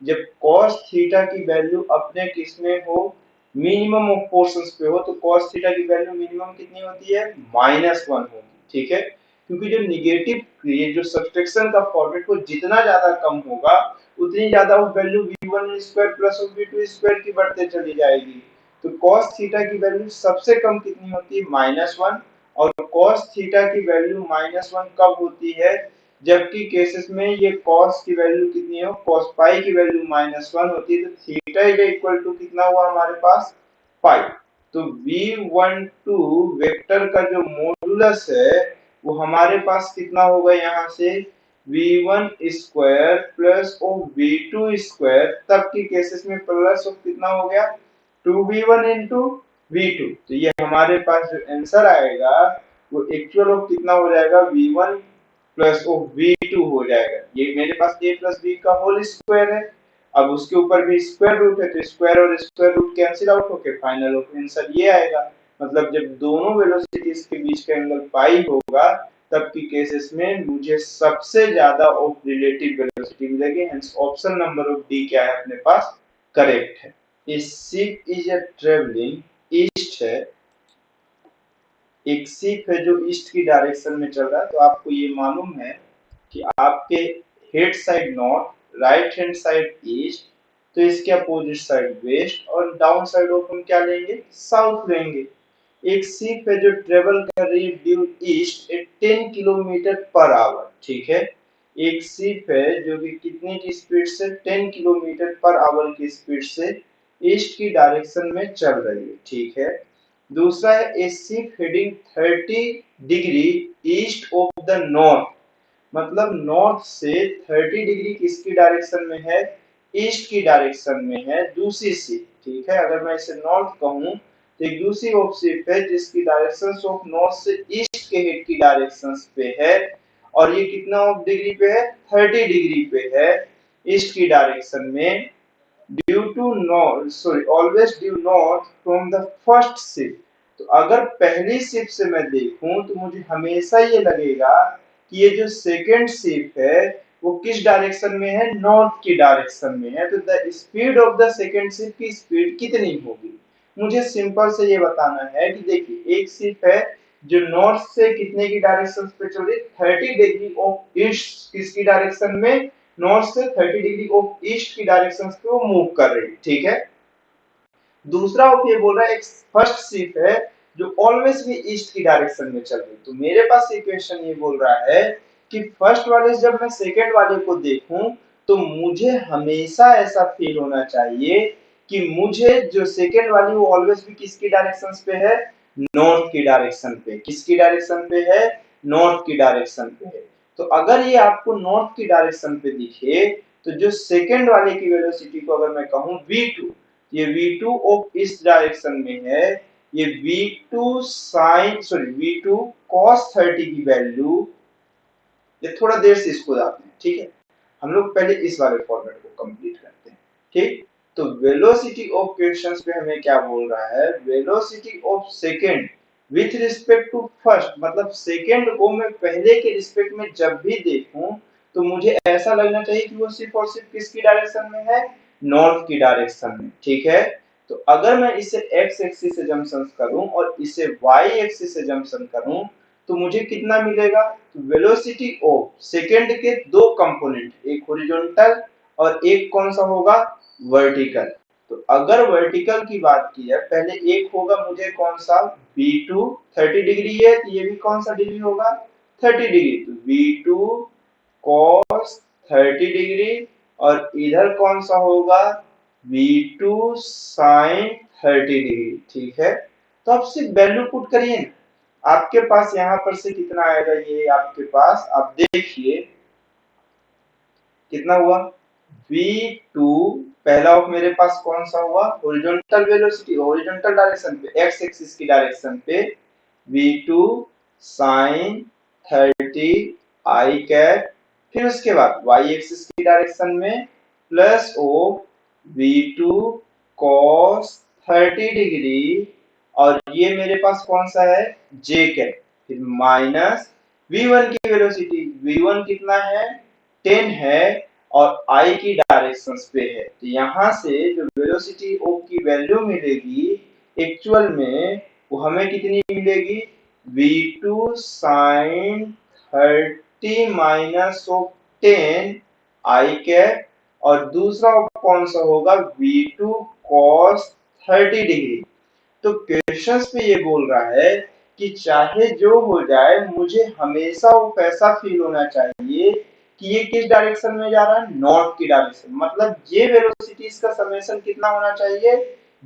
जब cos थीटा की वैल्यू अपने किस में हो, मिनिमम ऑफ पोर्शंस पे हो। तो cos थीटा की वैल्यू मिनिमम कितनी होती है, -1 होगी, ठीक है। क्योंकि जो निगेटिव, ये जो सब्सट्रैक्शन का फॉर्मेट वो जितना ज्यादा कम होगा उतनी ज्यादा वो value v1 square plus v2 square की बढ़ते चली जाएगी। तो cos थीटा की वैल्यू सबसे कम कितनी होती है, -1। और cos थीटा की वैल्यू -1 कब होती है, जबकि केसेस में ये cos की वैल्यू कितनी हो, cos पाई की वैल्यू -1 होती है। तो थीटा इज इक्वल टू कितना हुआ हमारे पास, पाई। तो v12 वेक्टर का जो मॉडुलस है वो हमारे पास कितना होगा, यहाँ से v1 square plus of v2 square, तब की केसेस में प्लस ऑफ कितना हो गया, 2v1 इंटू v2। तो ये हमारे पास जो आंसर आएगा वो एक्चुअल ऑफ कितना हो जाएगा, v1 प्लस ऑफ v2 हो जाएगा। ये मेरे पास a प्लस b का होल स्क्वायर है, अब उसके ऊपर भी स्क्वायर रूट है, तो स्क्वायर और स्क्वायर रूट कैंसिल आउट होके फाइनल आंसर ये आएगा। मतलब जब दोनों वेलोसिटीज के बीच का एंगल पाई होगा तब की केसेस में मुझे सबसे ज्यादा ऑफ रिलेटिव वेलोसिटी मिलेगी। Hence option number of D क्या है अपने पास, करेक्ट है। A ship is a traveling east है, एक शिप है जो ईस्ट की डायरेक्शन में चल रहा है। तो आपको ये मालूम है कि आपके head side north, right hand side east, तो इसके अपोजिट साइड वेस्ट, और डाउन साइड ऑफ हम क्या लेंगे, साउथ लेंगे। एक शिप है जो ट्रेवल कर रही है ड्यू ईस्ट एट 10 किलोमीटर पर आवर, ठीक है। एक शिप है जो कि कितनी की स्पीड से, 10 किलोमीटर पर आवर की स्पीड से ईस्ट की डायरेक्शन में चल रही है, ठीक है। दूसरा है ए ship heading 30 degree east of the north, मतलब नॉर्थ से 30 डिग्री किसकी डायरेक्शन में है, ईस्ट की डायरेक्शन में है दूसरी शिप, ठीक है। अगर मैं इसे नॉर्थ कहूं तो एक दूसरी ऑफ शिप है जिसकी डायरेक्शन ऑफ नॉर्थ से ईस्ट के हेड की डायरेक्शन पे है, और ये कितना ऑफ डिग्री पे है, 30 डिग्री पे है ईस्ट की डायरेक्शन में, due to north, sorry always due north from the first ship. तो अगर पहली शिप से मैं देखूं तो मुझे हमेशा ये लगेगा कि ये जो सेकंड शिप है वो किस डायरेक्शन में है, नॉर्थ की डायरेक्शन में है। तो the speed of the second ship की स्पीड कितनी होगी, मुझे सिंपल से ये बताना है कि देखिए एक शिप है जो नॉर्थ से कितने की डायरेक्शन पे चल रही है, 30 डिग्री ऑफ ईस्ट किसकी डायरेक्शन में, नॉर्थ से 30 डिग्री ऑफ ईस्ट की डायरेक्शन पे वो मूव कर रही है, ठीक है। दूसरा ऑफ ये बोल रहा है एक फर्स्ट शिप है जो ऑलवेज भी ईस्ट की डायरेक्शन में चल रही है। तो मेरे पास इक्वेशन ये बोल रहा है कि फर्स्ट वाले से जब मैं सेकंड वाले को देखूं तो मुझे हमेशा ऐसा फील होना चाहिए कि मुझे जो सेकेंड वाली वो ऑलवेज भी किसकी डायरेक्शन पे है, नॉर्थ की डायरेक्शन पे। किसकी डायरेक्शन पे है, नॉर्थ की डायरेक्शन पे है। तो अगर ये आपको नॉर्थ की डायरेक्शन पे दिखे तो जो सेकेंड वाले की वेलोसिटी को अगर मैं कहूं v2, ये v2 ऑफ इस डायरेक्शन में है, ये v2 sign sorry v2 cos 30 की वैल्यू, ये थोड़ा देर से इसको जाते हैं, ठीक है। हम लोग पहले इस वाले फॉर्मेट को कंप्लीट करते हैं, ठीक। तो वेलोसिटी ऑफ क्वेश्चंस पे हमें क्या बोल रहा है, velocity of second with respect to first, मतलब सेकंड को मैं पहले के रिस्पेक्ट में जब भी देखूं तो मुझे ऐसा लगना चाहिए कि वो सिर्फ और सिर्फ किसकी डायरेक्शन में है, नॉर्थ की डायरेक्शन में, ठीक है। तो अगर मैं इसे x एक्सिस से जंक्शन करूं और इसे y एक्सिस से जंक्शन करूं तो मुझे कितना मिलेगा, तो वेलोसिटी ऑफ सेकंड के दो कंपोनेंट, एक हॉरिजॉन्टल और एक कौन सा होगा, वर्टिकल। तो अगर वर्टिकल की बात की है, पहले एक होगा मुझे कौन सा, v2 30 डिग्री है, तो ये भी कौन सा डिग्री होगा, 30 डिग्री। तो v2 cos 30 डिग्री और इधर कौन सा होगा, v2 sin 30 डिग्री, ठीक है। तो आप सिर्फ वैल्यू पुट करिए ना, आपके पास यहां पर से कितना आएगा, ये आपके पास आप देखिए कितना हुआ, v2 पहला ऑफ मेरे पास कौन सा हुआ, हॉरिजॉन्टल वेलोसिटी, हॉरिजॉन्टल डायरेक्शन पे x एक्सिस की डायरेक्शन पे v2 sin 30 i कैप, फिर उसके बाद y एक्सिस की डायरेक्शन में plus of v2 cos 30 degree और ये मेरे पास कौन सा है, j कैप, फिर माइनस v1 की वेलोसिटी, v1 कितना है 10 है और i की डायरेक्शन पे है। तो यहाँ से जो वेलोसिटी ओ की वैल्यू मिलेगी एक्चुअल में वो हमें कितनी मिलेगी, v2 sin 30 minus of 10 i cap और दूसरा कौन सा होगा, v2 cos 30 डिग्री। तो क्वेश्चन पे ये बोल रहा है कि चाहे जो हो जाए मुझे हमेशा वो कैसा फील होना चाहिए कि ये किस डायरेक्शन में जा रहा है, नॉर्थ की डायरेक्शन, मतलब ये वेलोसिटी इसका समेशन कितना होना चाहिए,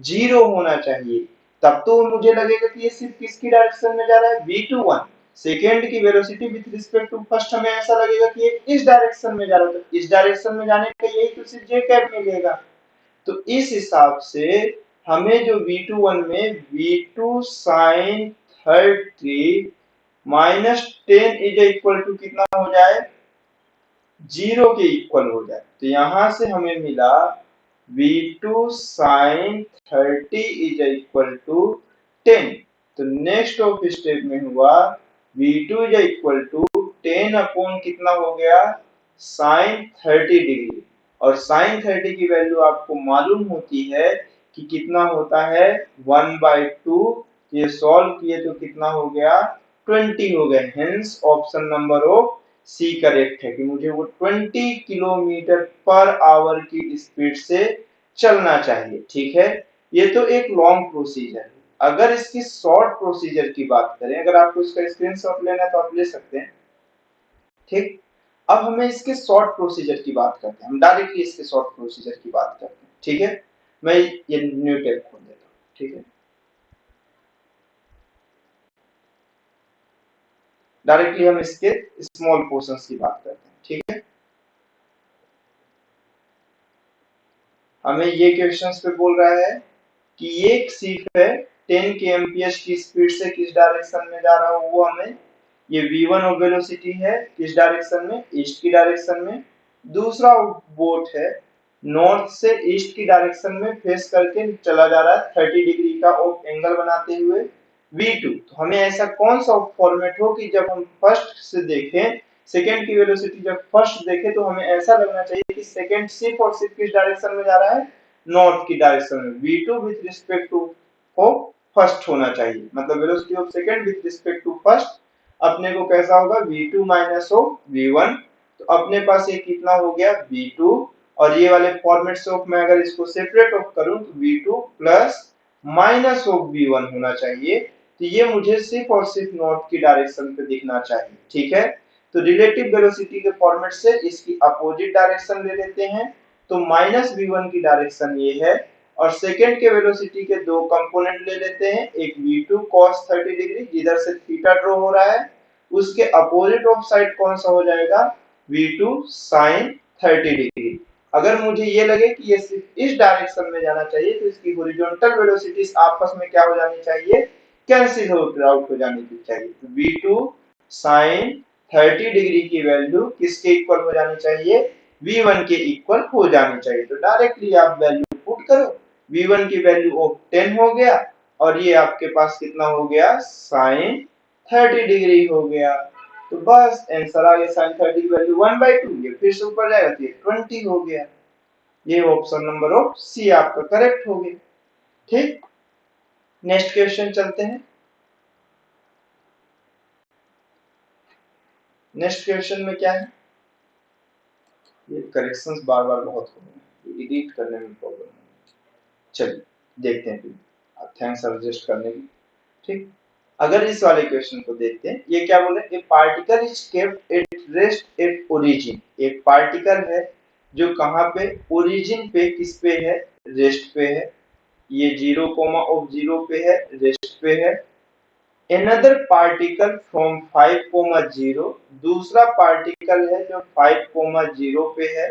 0 होना चाहिए। तब तो मुझे लगेगा कि ये सिर्फ किसकी डायरेक्शन में जा रहा है, v21 सेकेंड की velocity with respect to first, हमें ऐसा लगेगा कि ये इस डायरेक्शन में जा रहा है, तो इस डायरेक्शन में जाने का यही तो सिर्फ j कैप मिलेगा। तो इस हिसाब से हमें जो v21 में v2 sin 30 minus 10 is equal to कितना हो जाए, 0 के इक्वल हो जाए। तो यहां से हमें मिला v2 sin 30 is equal to 10। तो नेक्स्ट ऑफ स्टेप में हुआ v2 is equal to 10 upon कितना हो गया, sin 30 डिग्री, और sin 30 की वैल्यू आपको मालूम होती है कि कितना होता है 1/2। ये सॉल्व किए तो कितना हो गया, 20 हो गए। Hence option number of C correct है कि मुझे वो 20 किलोमीटर पर आवर की स्पीड से चलना चाहिए, ठीक है। ये तो एक लॉन्ग प्रोसीजर है। अगर इसकी शॉर्ट प्रोसीजर की बात करें, अगर आपको इसका स्क्रीनशॉट लेना है तो आप ले सकते हैं, ठीक। अब हमें इसके शॉर्ट प्रोसीजर की बात करते हैं, हम डायरेक्टली इसके शॉर्ट प्रोसीजर की बात करते हैं, ठीक है। मैं ये न्यू टैब खोल देता हूँ, ठीक है। डायरेक्टली हम इसके स्मॉल पोर्शंस की बात करते हैं, ठीक है। हमें ये क्वेश्चंस पे बोल रहा है कि ये एक शिप है 10 kmph की स्पीड से किस डायरेक्शन में जा रहा है, वो हमें, ये v1 ऑफ वेलोसिटी है किस डायरेक्शन में, ईस्ट की डायरेक्शन में। दूसरा बोट है नॉर्थ से ईस्ट की डायरेक्शन में फेस करके चला जा रहा है 30 डिग्री का ऑफ एंगल बनाते हुए v2। तो हमें ऐसा कौन सा फॉर्मेट हो कि जब हम फर्स्ट से देखें, सेकंड की वेलोसिटी जब फर्स्ट देखें तो हमें ऐसा लगना चाहिए कि सेकंड सिर्फ और सिर्फ किस डायरेक्शन में जा रहा है, नॉर्थ की डायरेक्शन में। v2 विद रिस्पेक्ट टू को फर्स्ट होना चाहिए, मतलब velocity of second with respect to first अपने को कैसा होगा, v2 माइनस ऑफ v1। तो अपने पास ये कितना हो गया, v2, और ये वाले फॉर्मेट से ऑफ मैं अगर इसको सेपरेट ऑफ करूं तो v2 plus minus of v1 होना चाहिए। तो ये मुझे सिर्फ और सिर्फ नॉर्थ की डायरेक्शन पे दिखना चाहिए, ठीक है। तो रिलेटिव वेलोसिटी के फॉर्मेट से इसकी अपोजिट डायरेक्शन ले लेते हैं, तो माइनस v1 की डायरेक्शन ये है और सेकेंड के वेलोसिटी के दो कंपोनेंट ले लेते हैं, एक v2 cos 30 डिग्री जिधर से थीटा ड्रॉ हो रहा है, उसके अपोजिट ऑफ साइड कौन सा हो जाएगा, v2 sin 30 डिग्री। अगर मुझे ये लगे कि ये सिर्फ इस डायरेक्शन में जाना चाहिए तो इसकी हॉरिजॉन्टल वेलोसिटीज आपस में क्या हो जानी चाहिए, कैंसिल आउट हो जानी चाहिए। तो v2 sin 30 डिग्री की वैल्यू किसके इक्वल हो जानी चाहिए, v1 के इक्वल हो जानी चाहिए। तो डायरेक्टली आप वैल्यू पुट करो, v1 की वैल्यू ऑफ 10 हो गया और ये आपके पास कितना हो गया, sin 30 डिग्री हो गया। तो बस आंसर आ गया, sin 30 की वैल्यू 1/2, ये फिर से ऊपर जाएगा तो ये 20 हो गया। ये ऑप्शन नंबर ऑफ सी आपका करेक्ट हो गया। ठीक, नेक्स्ट क्वेश्चन चलते हैं। नेक्स्ट क्वेश्चन में क्या है, ये करेक्शंस बार बार बहुत हो रहे हैं, एडिट करने में प्रॉब्लम है। चलिए देखते हैं, थैंक्स सजेस्ट करने की। ठीक, अगर इस वाले क्वेश्चन को देखते हैं, ये क्या बोल रहे हैं, ए particle is kept at rest at origin. एक पार्टिकल है जो कहां पे, ओरिजिन पे, किस पे है, रेस्ट पे है। ये 0,0 पे है, रेस्ट पे है। another particle from 5,0, दूसरा पार्टिकल है जो 5,0 पे है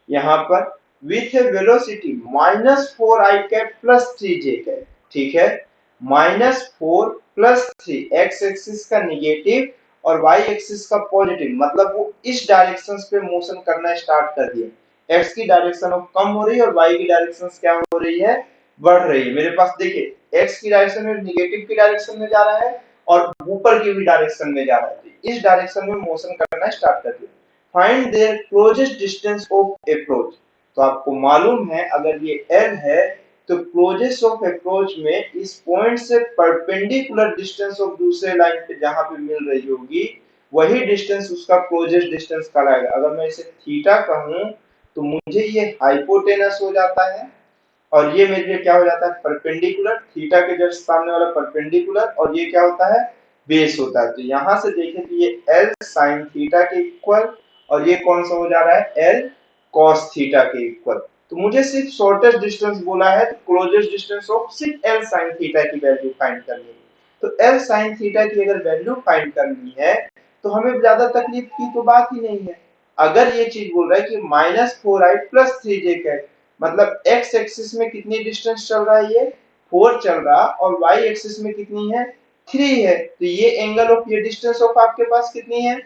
यहाँ पर, with a velocity -4i cap plus 3j cap। ठीक है, -4 प्लस 3, एक्स एक्सिस का निगेटिव और वाई एक्सिस का पॉजिटिव, मतलब वो इस डायरेक्शन पे मोशन करना स्टार्ट कर दिए। एक्स की डायरेक्शन अब कम हो रही है और वाई की डायरेक्शन क्या हो रही है, बढ़ रही है। मेरे पास देखिए एक्स की डायरेक्शन में नेगेटिव की डायरेक्शन में जा रहा है और ऊपर की भी डायरेक्शन में जा रहा है, इस डायरेक्शन में मोशन करना स्टार्ट कर दिया। Find their closest distance of approach. तो आपको मालूम है अगर ये L है तो क्लोजेस्ट ऑफ अप्रोच में इस पॉइंट से परपेंडिकुलर डिस्टेंस ऑफ दूसरे लाइन पे जहां पे मिल रही होगी वही डिस्टेंस उसका क्लोजेस्ट डिस्टेंस कहलाएगा। अगर मैं इसे थीटा कहूं तो मुझे ये हाइपोटेनस हो जाता है और ये मेरे लिए क्या हो जाता है, परपेंडिकुलर, थीटा के जस्ट सामने वाला परपेंडिकुलर, और ये क्या होता है, बेस होता है। तो यहां से देखें तो ये L sin थीटा के इक्वल और ये कौन सा हो जा रहा है, L cos थीटा के इक्वल। तो मुझे सिर्फ शॉर्टेस्ट डिस्टेंस बोला है तो क्लोजेस्ट डिस्टेंस ऑफ सिर्फ L sin थीटा की वैल्यू फाइंड करनी है। तो L sin थीटा की अगर वैल्यू फाइंड करनी है तो हमें ज्यादा तकलीफ की तो बात ही नहीं है। अगर ये चीज बोल रहा है कि -4i + 3j कैप, मतलब x एक्सिस में कितनी डिस्टेंस चल रहा है, ये 4 चल रहा और y एक्सिस में कितनी है, 3 है। तो ये एंगल ऑफ, ये डिस्टेंस ऑफ आपके पास कितनी है,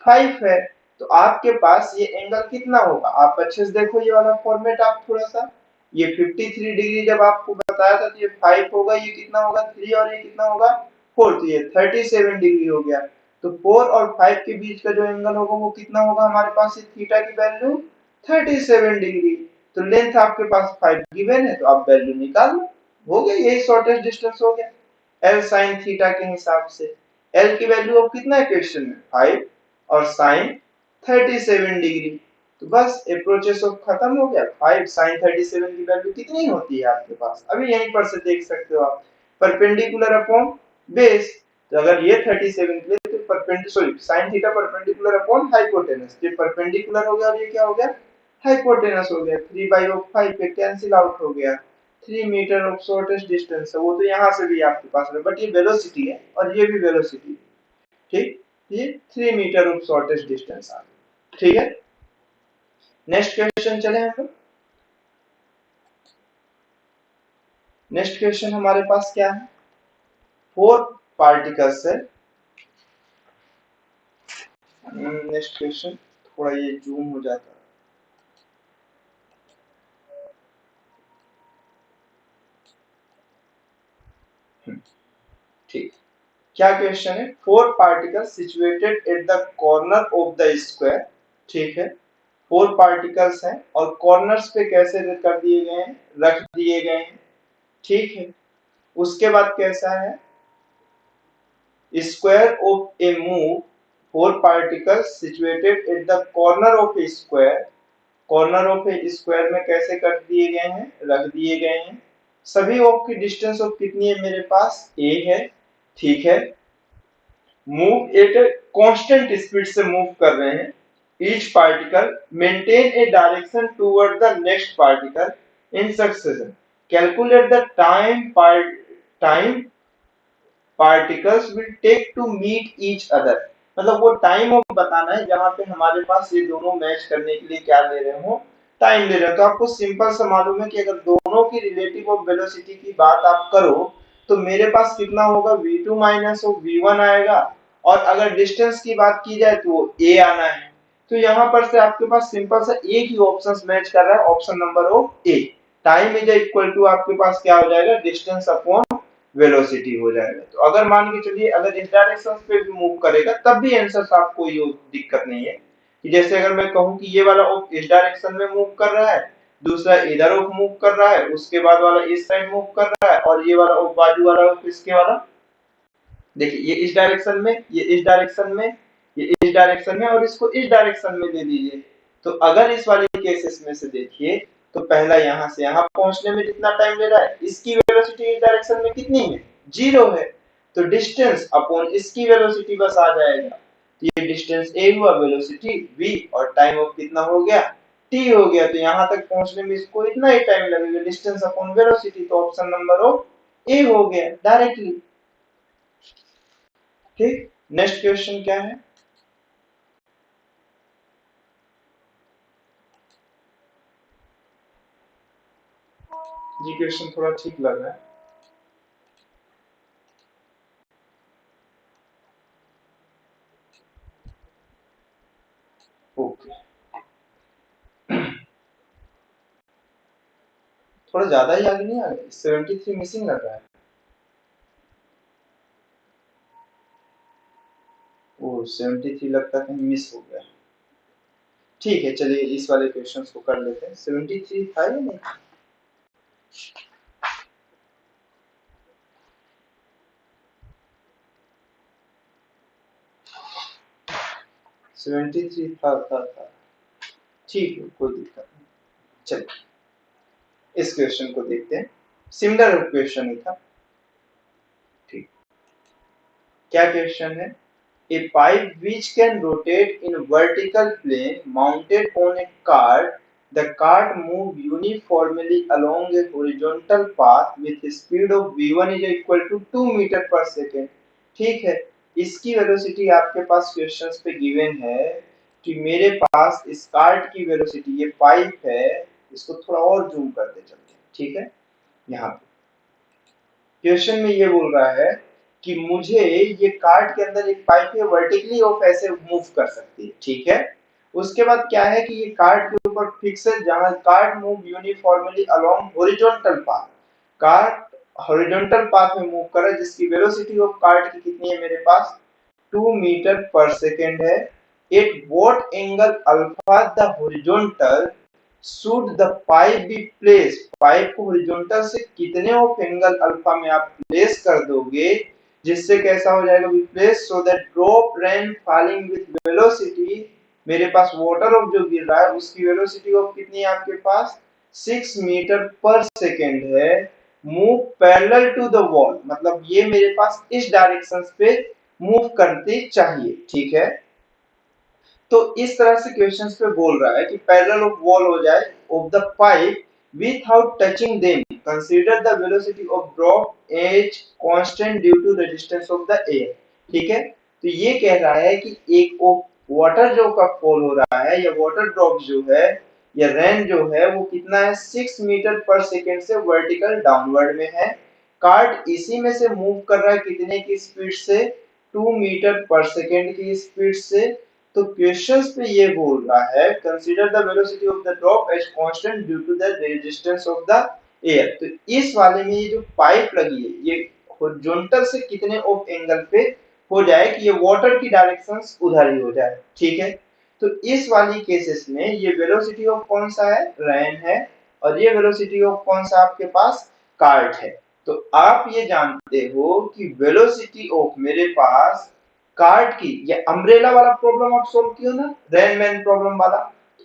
5 है। तो आपके पास ये एंगल कितना होगा, आप अच्छे से देखो ये वाला फॉर्मेट, आप थोड़ा सा, ये 53 डिग्री जब आपको बताया था तो ये 5 होगा, ये कितना होगा 3 और ये कितना होगा 4, तो ये 37 डिग्री हो गया। तो 4 और 5 के बीच का जो एंगल होगा वो कितना होगा, हमारे पास थीटा की वैल्यू 37 डिग्री। तो लेंथ आपके पास 5 गिवन है तो आप वैल्यू निकाल लो, हो गया, यही शॉर्टेस्ट डिस्टेंस हो गया L sin थीटा के हिसाब से। L की वैल्यू अब कितना है क्वेश्चन में, 5 और sin 37 डिग्री। तो बस अप्रोचेस ऑफ खत्म हो गया। 5 sin 37 की वैल्यू कितनी होती है आपके पास, अभी यहीं पर से देख सकते हो आप, परपेंडिकुलर अपॉन बेस। तो अगर ये 37 के लिए तो perpendicular sin theta perpendicular upon hypotenuse, ये परपेंडिकुलर हो गया और ये क्या हो गया, हाइपोटेनस हो गया। 3/5 पे कैंसिल आउट हो गया। 3 मीटर ऑफ शॉर्टेस्ट डिस्टेंस है, वो तो यहाँ से भी आपके पास है, बट ये वेलोसिटी है और ये भी वेलोसिटी। ठीक, ये 3 मीटर ऑफ शॉर्टेस्ट डिस्टेंस आ गया। ठीक है, नेक्स्ट क्वेश्चन चले हम लोग। नेक्स्ट क्वेश्चन हमारे पास क्या है, 4 पार्टिकल्स है। नेक्स्ट क्वेश्चन थोड़ा ये जूम हो जाता है। ठीक, क्या क्वेश्चन है, 4 particles situated at the corner of the square. ठीक है, 4 पार्टिकल्स हैं और कॉर्नर्स पे कैसे कर दिए गए हैं, रख दिए गए हैं। ठीक है, उसके बाद कैसा है, square of A move 4 particles situated at the corner of A square. Corner of A square में कैसे कर दिए गए हैं, रख दिए गए हैं। सभी ऑफ की डिस्टेंस ऑफ कितनी है मेरे पास, a है। ठीक है, मूव एट कांस्टेंट स्पीड से मूव कर रहे हैं। Each particle maintain a direction toward the next particle in succession. Calculate the time particles will take to meet each other, मतलब वो टाइम ऑफ बताना है जहां पे हमारे पास ये दोनों मैच करने के लिए क्या ले रहे हो, टाइम ले रहे हो। तो आपको सिंपल सा मालूम है कि अगर दोनों की रिलेटिव ऑफ वेलोसिटी की बात आप करो तो मेरे पास कितना होगा, v2 माइनस ऑफ v1 आएगा, और अगर डिस्टेंस की बात की जाए तो वो a आना है। तो यहाँ पर से आपके पास सिंपल सा एक ही ऑप्शन मैच कर रहा है, option number of A. Time is equal to आपके पास क्या हो जाएगा, डिस्टेंस अपॉन वेलोसिटी हो जाएगा। तो अगर मान के चलिए अगर इस डायरेक्शन पे भी मूव करेगा तब भी आंसर आपको ये दिक्कत नहीं है कि जैसे अगर मैं कहूं कि ये वाला इस डायरेक्शन में मूव कर रहा है, दूसरा इधर मूव कर रहा है, उसके बाद वाला इस साइड मूव कर रहा है, और ये वाला बाजू वाला इसके वाला, देखिए ये इस डायरेक्शन में, ये इस डायरेक्शन में, ये इस डायरेक्शन में, और इसको इस डायरेक्शन में ले लीजिए। तो अगर इस वाली केसेस में से देखिए तो पहला यहां से यहां पहुंचने में जितना टाइम ले रहा है, इसकी वेलोसिटी इस डायरेक्शन में कितनी है, जीरो है। तो डिस्टेंस अपॉन इसकी वेलोसिटी बस आ जाएगा। तो ये डिस्टेंस a हुआ, वेलोसिटी v, और टाइम ऑफ कितना हो गया, t हो गया। तो यहां तक पहुंचने में इसको इतना ही टाइम लगेगा, डिस्टेंस अपॉन वेलोसिटी। तो ऑप्शन नंबर ऑफ ए हो गया डायरेक्टली। ठीक, नेक्स्ट क्वेश्चन क्या है, जी क्वेश्चन थोड़ा ठीक लग रहा है। ओके, थोड़ा ज्यादा ही आगे नहीं आ गया, 73 मिसिंग लग रहा है। ओ 73 लगता है कहीं मिस हो गया। ठीक है, चलिए इस वाले क्वेश्चंस को कर लेते हैं। 73 था या नहीं, 73 था। ठीक है, कोई दिक्कत नहीं। चलिए इस क्वेश्चन को देखते हैं, सिमिलर क्वेश्चन ही था। ठीक, क्या क्वेश्चन है, a pipe which can rotate in vertical plane mounted on a cart, the cart move uniformly along a horizontal path with a speed of v1 is equal to 2 metre पर second. ठीक है, इसकी velocity आपके पास questions पे given है कि मेरे पास इस कार्ट की वेलोसिटी, ये पाइप है, इसको थोड़ा और जूम करते चलते हैं। ठीक है, यहाँ पे क्वेश्चन में ये बोल रहा है कि मुझे ये कार्ड के अंदर एक पाइप है, वर्टिकली ऑफ ऐसे मूव कर सकती है। ठीक है, उसके बाद क्या है कि ये कार्ड के ऊपर फिक्स है, जहां card move uniformly along horizontal path, card horizontal path में मूव कर रहा है, जिसकी वेलोसिटी ऑफ कार्ड की कितनी है मेरे पास, 2 मीटर पर सेकेंड है। At what angle alpha the horizontal should the pipe be place, pipe को हॉरिजॉन्टल से कितने ऑफ एंगल अल्फा में आप प्लेस कर दोगे जिससे कैसा हो जाएगा, be place so that drop rain falling with velocity, मेरे पास वाटर ऑफ जो गिर रहा है उसकी वेलोसिटी ऑफ कितनी है आपके पास, 6 मीटर पर सेकेंड है, move parallel to the wall, मतलब ये मेरे पास इस डायरेक्शन पे मूव करते चाहिए। ठीक है, तो इस तरह से क्वेश्चंस पे बोल रहा है कि पैरेलल ऑफ वॉल हो जाए of the pipe without touching them, consider the velocity of drop as constant due to resistance of the air. ठीक है, तो ये कह रहा है कि एक वाटर जो का फॉल हो रहा है या वाटर ड्रॉप जो है या रेन जो है वो कितना है, 6 मीटर पर सेकेंड से वर्टिकल डाउनवर्ड में है। कार्ट इसी में से मूव कर रहा है कितने की स्पीड से, 2 मीटर पर सेकेंड की स्पीड से। तो क्वेश्चंस पे ये बोल रहा है consider the velocity of the drop as constant due to the resistance of the air. तो इस वाले में ये जो पाइप लगी है ये हॉरिजॉन्टल से कितने ऑफ एंगल पे हो जाए कि ये वाटर की डायरेक्शंस उधर ही हो जाए। ठीक है, तो इस वाली केसेस में ये वेलोसिटी ऑफ कौन सा है, रेन है, और ये वेलोसिटी ऑफ कौन सा आपके पास, कार्ट है। तो आप ये जानते हो कि वेलोसिटी ऑफ मेरे पास कार्ड की, ये अम्ब्रेला वाला प्रॉब्लम आप सोल्व किया ना, रैन मैन प्रॉब्लम वाला,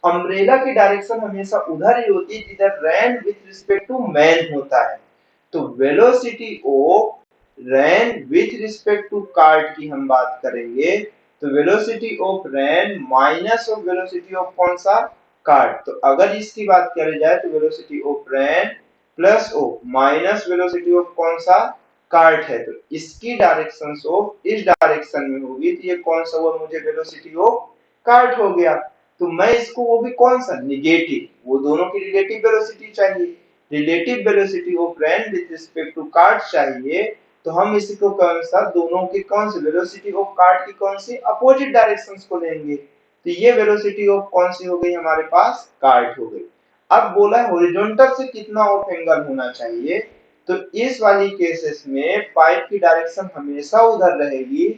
अम्ब्रेला की डायरेक्शन हमेशा उधर ही होती है जिधर rain with respect to man होता है। तो velocity of rain with respect to cart की हम बात करेंगे तो velocity of rain minus of velocity of कौन सा, कार्ड। तो अगर इसकी बात करी जाए तो velocity of rain plus of minus velocity of कौन सा कार्ट है, तो इसकी डायरेक्शन ऑफ इस डायरेक्शन में होगी, तो ये कौन सा हुआ मुझे वेलोसिटी ऑफ कार्ट हो गया। तो मैं इसको वो भी कौन सा निगेटिव, वो दोनों की रिलेटिव वेलोसिटी चाहिए, relative velocity of rain with respect to cart चाहिए, तो हम इसको कौन सा दोनों की कौन सी वेलोसिटी ऑफ कार्ट की कौन सी अपोजिट डायरेक्शंस को लेंगे, तो ये वेलोसिटी ऑफ कौन सी हो गई हमारे पास कार्ट हो गई। अब बोला है हॉरिजॉन्टल से कितना ऑफ एंगल होना चाहिए, तो इस वाली केसेस में पाइप की डायरेक्शन हमेशा उधर रहेगी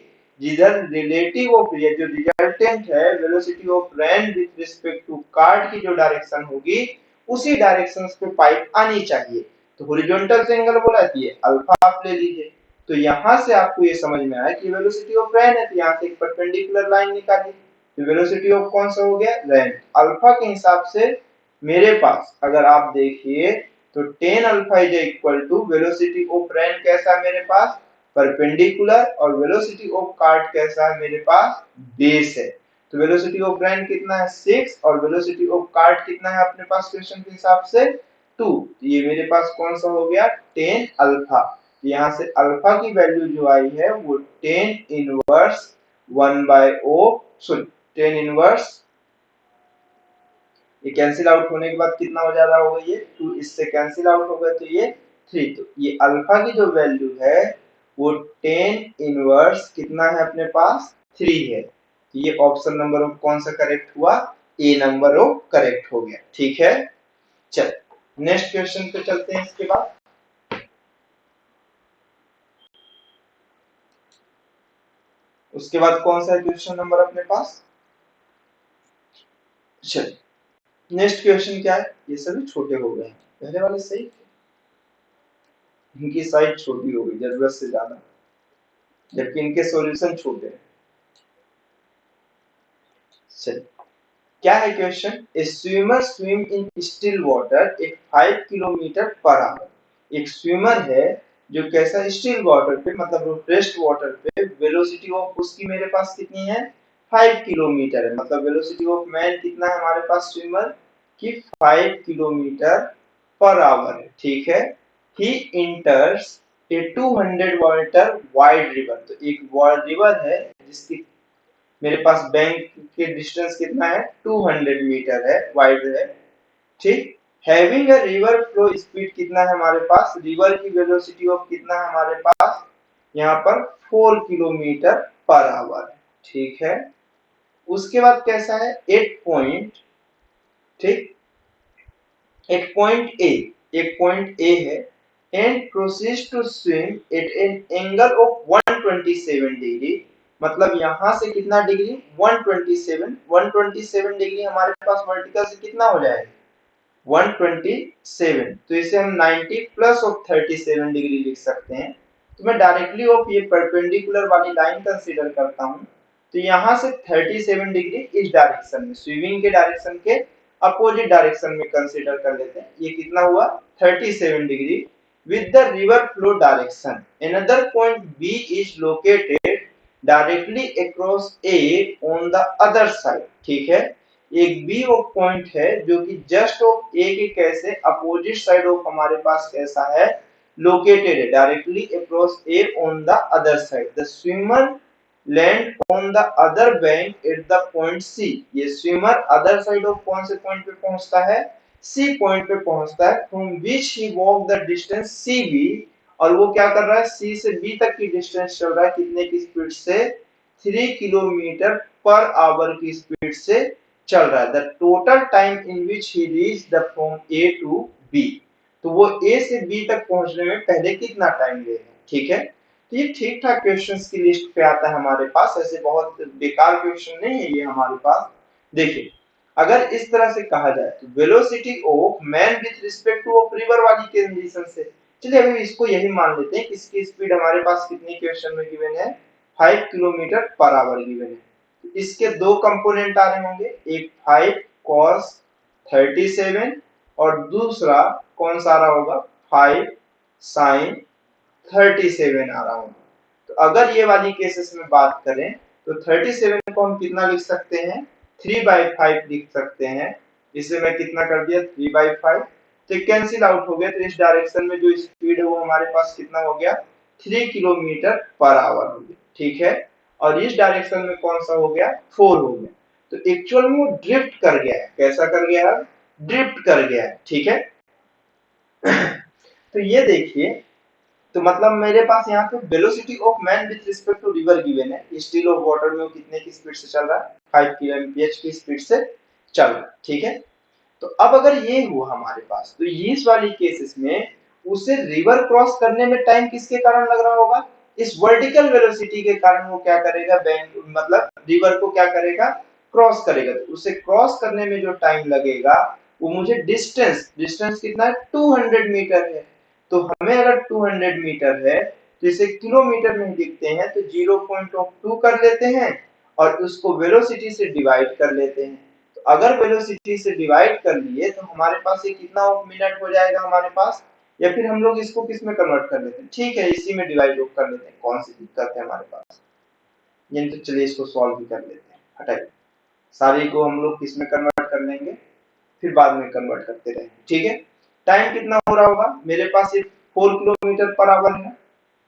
जिधर रिलेटिव ऑफ ये जो रिजल्टेंट है velocity of rain with respect to cart की जो डायरेक्शन होगी उसी डायरेक्शन पे पाइप आनी चाहिए। तो हॉरिजॉन्टल से एंगल बोला है ये अल्फा आप ले लीजिए, तो यहां से आपको ये समझ में आया कि वेलोसिटी ऑफ रैन है, तो यहां से एक परपेंडिकुलर लाइन निकालिए, तो वेलोसिटी ऑफ कौन सा हो गया रैन, अल्फा के हिसाब से मेरे पास अगर आप देखिए तो tan alpha is equal to velocity of rain कैसा है मेरे पास परपेंडिकुलर, और वेलोसिटी ऑफ कार्ट कैसा है मेरे पास बेस है। तो वेलोसिटी ऑफ रैन कितना है 6 और वेलोसिटी ऑफ कार्ट कितना है अपने पास क्वेश्चन के हिसाब से 2, तो ये मेरे पास कौन सा हो गया tan अल्फा, यहाँ से अल्फा की वैल्यू जो आई है वो tan inverse 1/o, sorry tan inverse, ये कैंसिल आउट होने के बाद कितना हो जा रहा होगा ये 2, इससे कैंसिल आउट होगा तो ये 3, तो ये अल्फा की जो वैल्यू है वो tan इनवर्स कितना है अपने पास 3 है, तो ये ऑप्शन नंबर ऑफ कौन सा करेक्ट हुआ ए नंबर ऑफ करेक्ट हो गया। ठीक है, चल नेक्स्ट क्वेश्चन पे चलते हैं। इसके बाद उसके बाद कौन सा क्वेश्चन नंबर अपने पास, चल नेक्स्ट क्वेश्चन क्या है, ये सभी छोटे हो गए हैं, पहले वाले सही थे, इनकी साइज छोटी हो गई जरूरत से ज्यादा, जबकि इनके सॉल्यूशन छोटे हैं। चलिए क्या है question, A swimmer swim in still water at 5 kilometre per hour, एक स्विमर है जो कैसा स्टिल वाटर पे मतलब रेस्ट वाटर पे वेलोसिटी ऑफ उसकी मेरे पास कितनी है 5 किलोमीटर है, मतलब वेलोसिटी ऑफ मैन कितना है हमारे पास स्विमर की 5 किलोमीटर पर आवर है। ठीक है, ही इंटर्स ए 200 मीटर वाइड रिवर, तो एक रिवर है जिसकी मेरे पास बैंक के डिस्टेंस कितना है 200 मीटर है, वाइड है। ठीक, having a river flow speed कितना है हमारे पास, रिवर की वेलोसिटी ऑफ कितना है हमारे पास यहाँ पर 4 किलोमीटर पर आवर है। ठीक है, उसके बाद कैसा है 8 पॉइंट, ठीक 8 पॉइंट ए, एक पॉइंट ए है and proceeds to swim at an angle of 127 degree, मतलब यहां से कितना डिग्री 127 डिग्री हमारे पास वर्टिकल से कितना हो जाएगा 127, तो इसे हम 90 प्लस ऑफ 37 डिग्री लिख सकते हैं। तो मैं डायरेक्टली ऑफ ये परपेंडिकुलर वाली लाइन कंसीडर करता हूं, तो यहां से 37 डिग्री इस डायरेक्शन में स्विमिंग के डायरेक्शन के अपोजिट डायरेक्शन में कंसीडर कर लेते हैं, ये कितना हुआ 37 degree with the river flow direction. Another point B is located directly across A on the other side. ठीक है, एक B ऑफ पॉइंट है जो कि जस्ट ऑफ A के कैसे अपोजिट साइड ऑफ हमारे पास कैसा है लोकेटेड है directly across A on the other side. The swimmer land on the other bank at the point C. ये स्विमर अदर साइड ऑफ कौन से पॉइंट पे पहुंचता है C पॉइंट पे पहुंचता है, from which he walk the distance CB, और वो क्या कर रहा है C से B तक की डिस्टेंस चल रहा है कितने की स्पीड से 3 किलोमीटर पर आवर की स्पीड से चल रहा है। The total time in which he reach the from A to B, तो वो A से B तक पहुंचने में पहले कितना टाइम लेगा। ठीक है, तो ये ठीक ठाक क्वेश्चंस की लिस्ट पे आता है हमारे पास, ऐसे बहुत बेकार क्वेश्चन नहीं है ये हमारे पास। देखिए अगर इस तरह से कहा जाए तो velocity of man with respect two of river वाली कंडीशन से, चलिए अभी इसको यही मान लेते हैं कि इसकी स्पीड हमारे पास कितनी क्वेश्चन में गिवन है 5 किलोमीटर पर आवर गिवन है, तो इसके दो कंपोनेंट आ रहे होंगे, एक 5 cos 37 और दूसरा कौन सा आ रहा होगा 5 sin 37 आ रहा होगा। तो अगर ये वाली केसेस में बात करें तो 37 को हम कितना लिख सकते हैं 3/5 लिख सकते हैं, इसे मैं कितना कर दिया 3/5, तो कैंसिल आउट हो गया। तो इस डायरेक्शन में जो स्पीड है वो हमारे पास कितना हो गया, 3 किलोमीटर पर आवर हो गया, ठीक है। और इस डायरेक्शन में कौन सा हो गया, 4 हो गया। तो एक्चुअल में वो ड्रिफ्ट कर गया है। कैसा कर गया है, ड्रिफ्ट कर गया है, ठीक है। तो ये देखिए, तो मतलब मेरे पास यहाँ पे velocity of man with respect to river given है। स्टील ऑफ वाटर में वो कितने की स्पीड से चल रहा है, 5 kmph की स्पीड से चल रहा है, ठीक है। तो अब अगर ये हुआ हमारे पास, तो इस वाली केसेस में उसे रिवर क्रॉस करने में टाइम किसके कारण लग रहा होगा, इस वर्टिकल वेलोसिटी के कारण वो क्या करेगा, बैंक मतलब रिवर को क्या करेगा, क्रॉस करेगा। तो उसे क्रॉस करने में जो टाइम लगेगा वो मुझे डिस्टेंस, डिस्टेंस कितना है, 200 मीटर है। तो हमें अगर 200 मीटर है तो इसे किलोमीटर में लिखते हैं, तो 0.2 कर लेते हैं और उसको वेलोसिटी से डिवाइड कर लेते हैं। तो अगर वेलोसिटी से डिवाइड कर लिए तो हमारे पास ये कितना मिनट हो जाएगा हमारे पास, या फिर हम लोग इसको किस में कन्वर्ट कर लेते हैं, ठीक है इसी में डिवाइड कर लेते हैं, कौन सी दिक्कत है हमारे पास। ये तो चलिए इसको सॉल्व भी कर लेते हैं, हटाइए सारी को हम लोग किस में कन्वर्ट कर लेंगे, फिर बाद में कन्वर्ट करते रहेंगे, ठीक है। टाइम कितना हो रहा होगा मेरे पास, ये 4 किलोमीटर पर आवर है,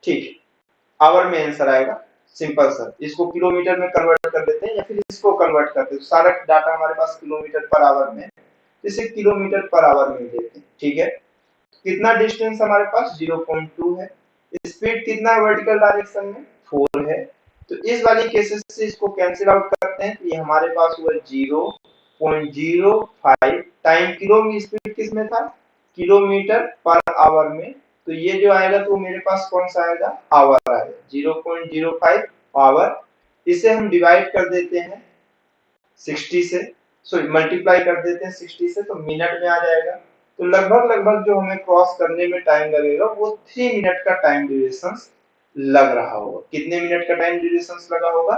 ठीक है। आवर में आंसर आएगा, सिंपल सर। इसको किलोमीटर में कन्वर्ट कर देते हैं या फिर इसको कन्वर्ट करते हैं, तो सारा डाटा हमारे पास किलोमीटर पर आवर में, इसे किलोमीटर पर आवर में देते हैं, ठीक है। कितना डिस्टेंस हमारे पास, 0.2 है। स्पीड कितना है वर्टिकल डायरेक्शन में, 4 है। तो इस वाली केसेस से इसको कैंसिल आउट करते हैं, तो ये हमारे पास हुआ 0.05 टाइम। किलो में स्पीड किस में था, किलोमीटर पर आवर में। तो ये जो आएगा तो मेरे पास कौन सा आएगा, आवर आएगा, 0.05 आवर। इसे हम डिवाइड कर देते हैं 60 से, सॉरी मल्टीप्लाई कर देते हैं 60 से, तो मिनट में आ जाएगा। तो लगभग लगभग जो हमें क्रॉस करने में टाइम लगेगा वो 3 मिनट का टाइम ड्यूरेशन लग रहा होगा। कितने मिनट का टाइम ड्यूरेशन लगा होगा,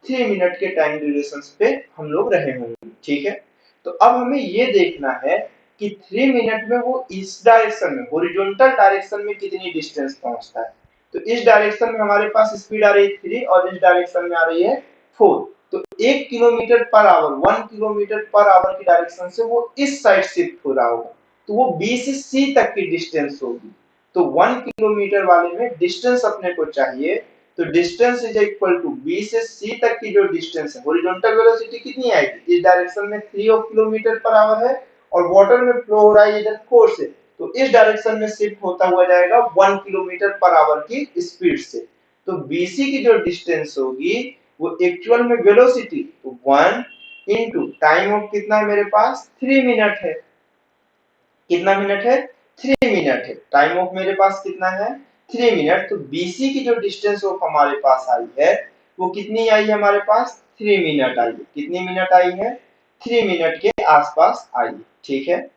3 मिनट के टाइम ड्यूरेशन पे हम लोग रहे होंगे, ठीक है। तो अब हमें ये देखना है कि 3 मिनट में वो इस डायरेक्शन में, हॉरिजॉन्टल डायरेक्शन में कितनी डिस्टेंस पहुंचता है। तो इस डायरेक्शन में हमारे पास स्पीड आ रही है 3 और इस डायरेक्शन में आ रही है 4। तो 1 किलोमीटर पर आवर, 1 किलोमीटर पर आवर की डायरेक्शन से वो इस साइड शिफ्ट हो रहा होगा। तो वो बी से सी तक की डिस्टेंस होगी। तो 1 किलोमीटर वाले में डिस्टेंस अपने को चाहिए, तो distance is equal to B से सी तक की जो डिस्टेंस है, हॉरिजॉन्टल वेलोसिटी कितनी आएगी, इस डायरेक्शन में 3 किलोमीटर पर आवर है और वाटर में फ्लो हो रहा है इधर 4 से, तो इस डायरेक्शन में शिफ्ट होता हुआ जाएगा 1 किलोमीटर पर आवर की स्पीड से। तो बीसी की जो डिस्टेंस होगी वो एक्चुअल में वेलोसिटी, तो 1 इनटू टाइम ऑफ कितना है मेरे पास, 3 मिनट है। कितना मिनट है, 3 मिनट है। टाइम ऑफ मेरे पास कितना है, 3 मिनट। तो बीसी की जो डिस्टेंस ऑफ हमारे पास आई है वो कितनी आई है हमारे पास, 3 मिनट आई है। कितनी मिनट आई है, 3 मिनट के आसपास आई है, ठीक है।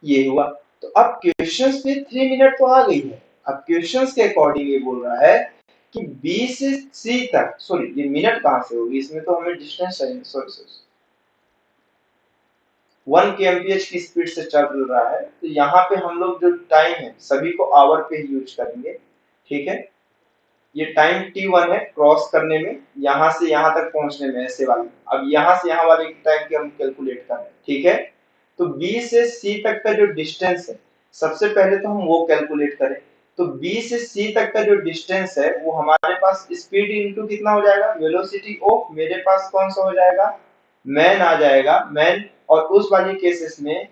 ये हुआ। तो अब क्वेश्चंस में 3 मिनट तो आ गई है। अब क्वेश्चंस के अकॉर्डिंग ये बोल रहा है कि बी से सी तक, सॉरी ये मिनट कहां से होगी, इसमें तो हमें डिस्टेंस चाहिए, सॉरी सॉरी 1 kmph की स्पीड से चल रहा है। तो यहाँ पे हम लोग जो टाइम है सभी को आवर पे ही यूज करेंगे, ठीक है। ये टाइम t1 है क्रॉस करने में, यहाँ से यहाँ तक पहुंचने में, ऐसे वाली। अब यहाँ से यहाँ वाले टाइम की हम कैलकुलेट कर रहे हैं, ठीक है। तो B से C तक का जो डिस्टेंस है, सबसे पहले तो हम वो कैलकुलेट करें। तो B से C तक का जो डिस्टेंस है वो हमारे पास स्पीड इनटू कितना हो जाएगा, वेलोसिटी ऑफ मेरे पास कौन सा हो जाएगा, मैन आ जाएगा, मैन। और उस वाली केसेस में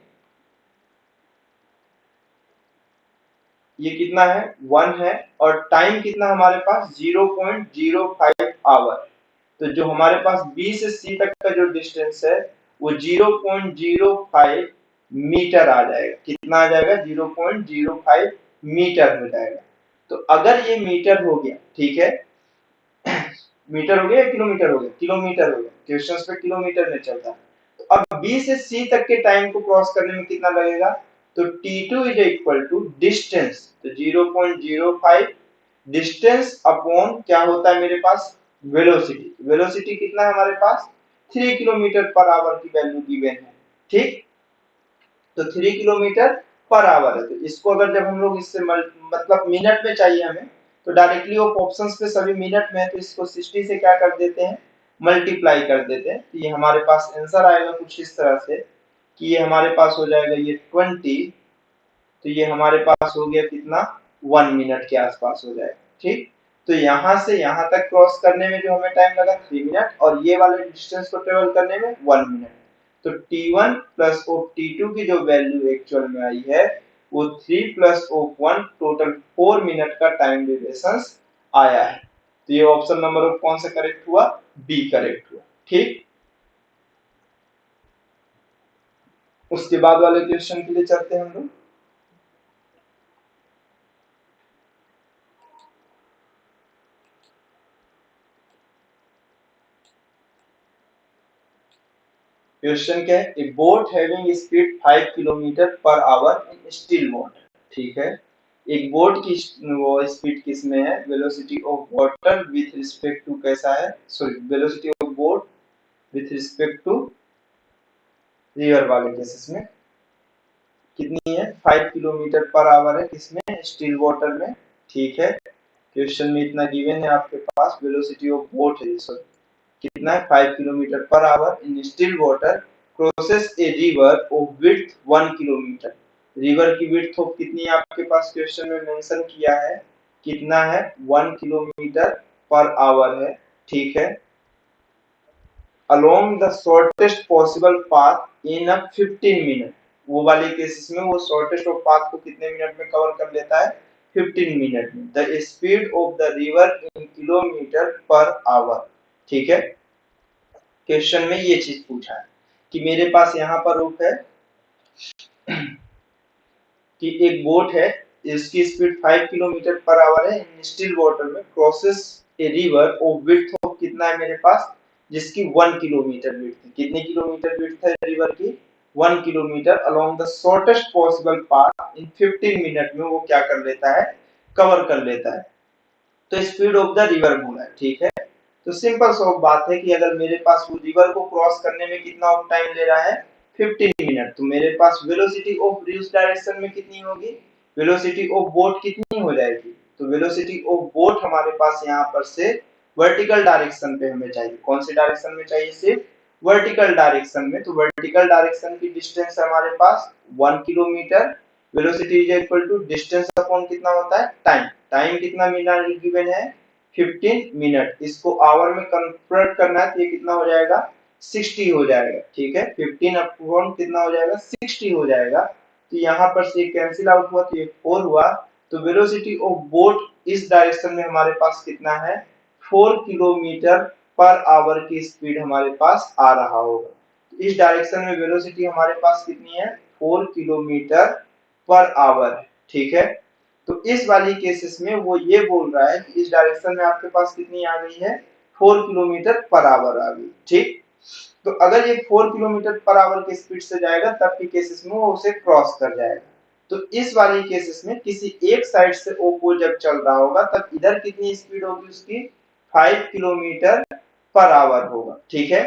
ये कितना है, 1 है। और टाइम कितना हमारे पास, 0.05 आवर। तो जो हमारे पास B से C तक का जो डिस्टेंस है वो 0.05 मीटर आ जाएगा। कितना आ जाएगा, 0.05 मीटर हो जाएगा। तो अगर ये मीटर हो गया, ठीक है, मीटर हो गया या किलोमीटर हो गया, किलोमीटर हो गया, क्वेश्चंस पे किलोमीटर में चलता है। तो अब B से C तक के टाइम को क्रॉस करने में कितना लगेगा, तो t2 is equal to distance, तो 0.05 डिस्टेंस अपॉन क्या होता है मेरे पास, वेलोसिटी। वेलोसिटी कितना है हमारे पास, 3 किलोमीटर पर आवर की वैल्यू गिवन है, ठीक। तो 3 किलोमीटर पर आवर है। तो इसको अगर जब हम लोग इससे मतलब मिनट में चाहिए हमें, तो डायरेक्टली ऑफ ऑप्शंस पे सभी मिनट में है, तो इसको 60 से क्या कर देते हैं, मल्टीप्लाई कर देते हैं। तो ये हमारे पास आंसर आएगा कुछ इस तरह से कि ये हमारे पास हो जाएगा ये 20 तो ये हमारे पास हो गया कितना 1 मिनट के आसपास हो जाएगा। ठीक, तो यहाँ से यहाँ तक क्रॉस करने में जो हमें टाइम लगा 3 मिनट और ये वाले डिस्टेंस को ट्रेवल करने में 1 मिनट। तो T1 प्लस ऑफ T2 की जो वैल्यू एक्चुअल में आई है वो 3 प्लस ऑफ 1 टोटल 4 मिनट का टाइम ड्यूरेशन आया है। तो ये ऑप्शन नंबर ऑफ कौन सा करेक्ट हुआ, बी करेक्ट हुआ। ठीक, उसके बाद वाले क्वेश्चन के लिए चलते हैं हम लोग। क्वेश्चन क्या है, ए boat having speed 5 kilometre per hour in still water. ठीक है, एक बोट की वो स्पीड किस में है, velocity of water with respect to कैसा है, sorry velocity of boat with respect to river वाले केसेस में कितनी है, 5 किलोमीटर पर आवर है किसमें, स्टिल वाटर में। ठीक है, क्वेश्चन में इतना गिवन है आपके पास, वेलोसिटी ऑफ बोट है सॉरी कितना है 5 kilometre per hour in still water crosses a river of width 1 kilometre. River की विड्थ ऑफ कितनी है आपके पास क्वेश्चन में मेंशन किया है, कितना है 1 किलोमीटर पर आवर है। ठीक है, along the shortest possible path in a 15 minute, वो वाले केसेस में वो शॉर्टेस्ट ऑफ पाथ को कितने मिनट में कवर कर लेता है, 15 मिनट में। The speed of the river in kilometre पर आवर। ठीक है, क्वेश्चन में ये चीज पूछा है कि मेरे पास यहाँ पर रूप है कि एक बोट है इसकी स्पीड 5 किलोमीटर पर आवर है इन स्टिल वाटर में crosses a river of width of कितना है मेरे पास, जिसकी 1 किलोमीटर विड्थ है। कितने किलोमीटर विड्थ है रिवर की, 1 kilometre along the shortest possible path in 15 minute में वो क्या कर लेता है, कवर कर लेता है। तो स्पीड ऑफ द रिवर बोला है। ठीक है, तो सिंपल सा बात है कि अगर मेरे पास वो रिवर को क्रॉस करने में कितना टाइम ले रहा है 15 मिनट, तो मेरे पास वेलोसिटी ऑफ रिड्यूस डायरेक्शन में कितनी होगी, वेलोसिटी ऑफ बोट कितनी हो जाएगी, तो वेलोसिटी ऑफ बोट हमारे पास यहाँ पर से वर्टिकल डायरेक्शन पे हमें चाहिए। कौन से डायरेक्शन में चाहिए, सिर्फ वर्टिकल डायरेक्शन में। तो वर्टिकल डायरेक्शन की डिस्टेंस हमारे पास 1 kilometre, velocity is equal to distance upon कितना होता है, टाइम। टाइम कितना मिनट गिवन है, 15 मिनट। इसको आवर में कन्वर्ट करना है तो ये कितना हो जाएगा, 60 हो जाएगा। ठीक है, 15 अपॉन कितना हो जाएगा, 60 हो जाएगा। तो यहाँ पर से कैंसिल आउट हुआ तो ये 4 हुआ। तो वेलोसिटी ऑफ बोट इस डायरेक्शन में हमारे पास कितना है, 4 किलोमीटर पर आवर की स्पीड हमारे पास आ रहा होगा। इस डायरेक्शन में वेलोसिटी हमारे पास कितनी है, 4 किलोमीटर पर आवर। ठीक है, तो इस वाली केसेस में वो ये बोल रहा है कि इस डायरेक्शन में आपके पास कितनी आ गई है, 4 किलोमीटर पर आवर आ गई। ठीक, तो अगर ये 4 किलोमीटर पर आवर की स्पीड से जाएगा तब के केसेस में वो उसे क्रॉस कर जाएगा। तो इस वाली केसेस में किसी एक साइड से ओपो जब चल रहा होगा तब इधर कितनी स्पीड होगी उसकी, 5 किलोमीटर पर आवर होगा। ठीक है,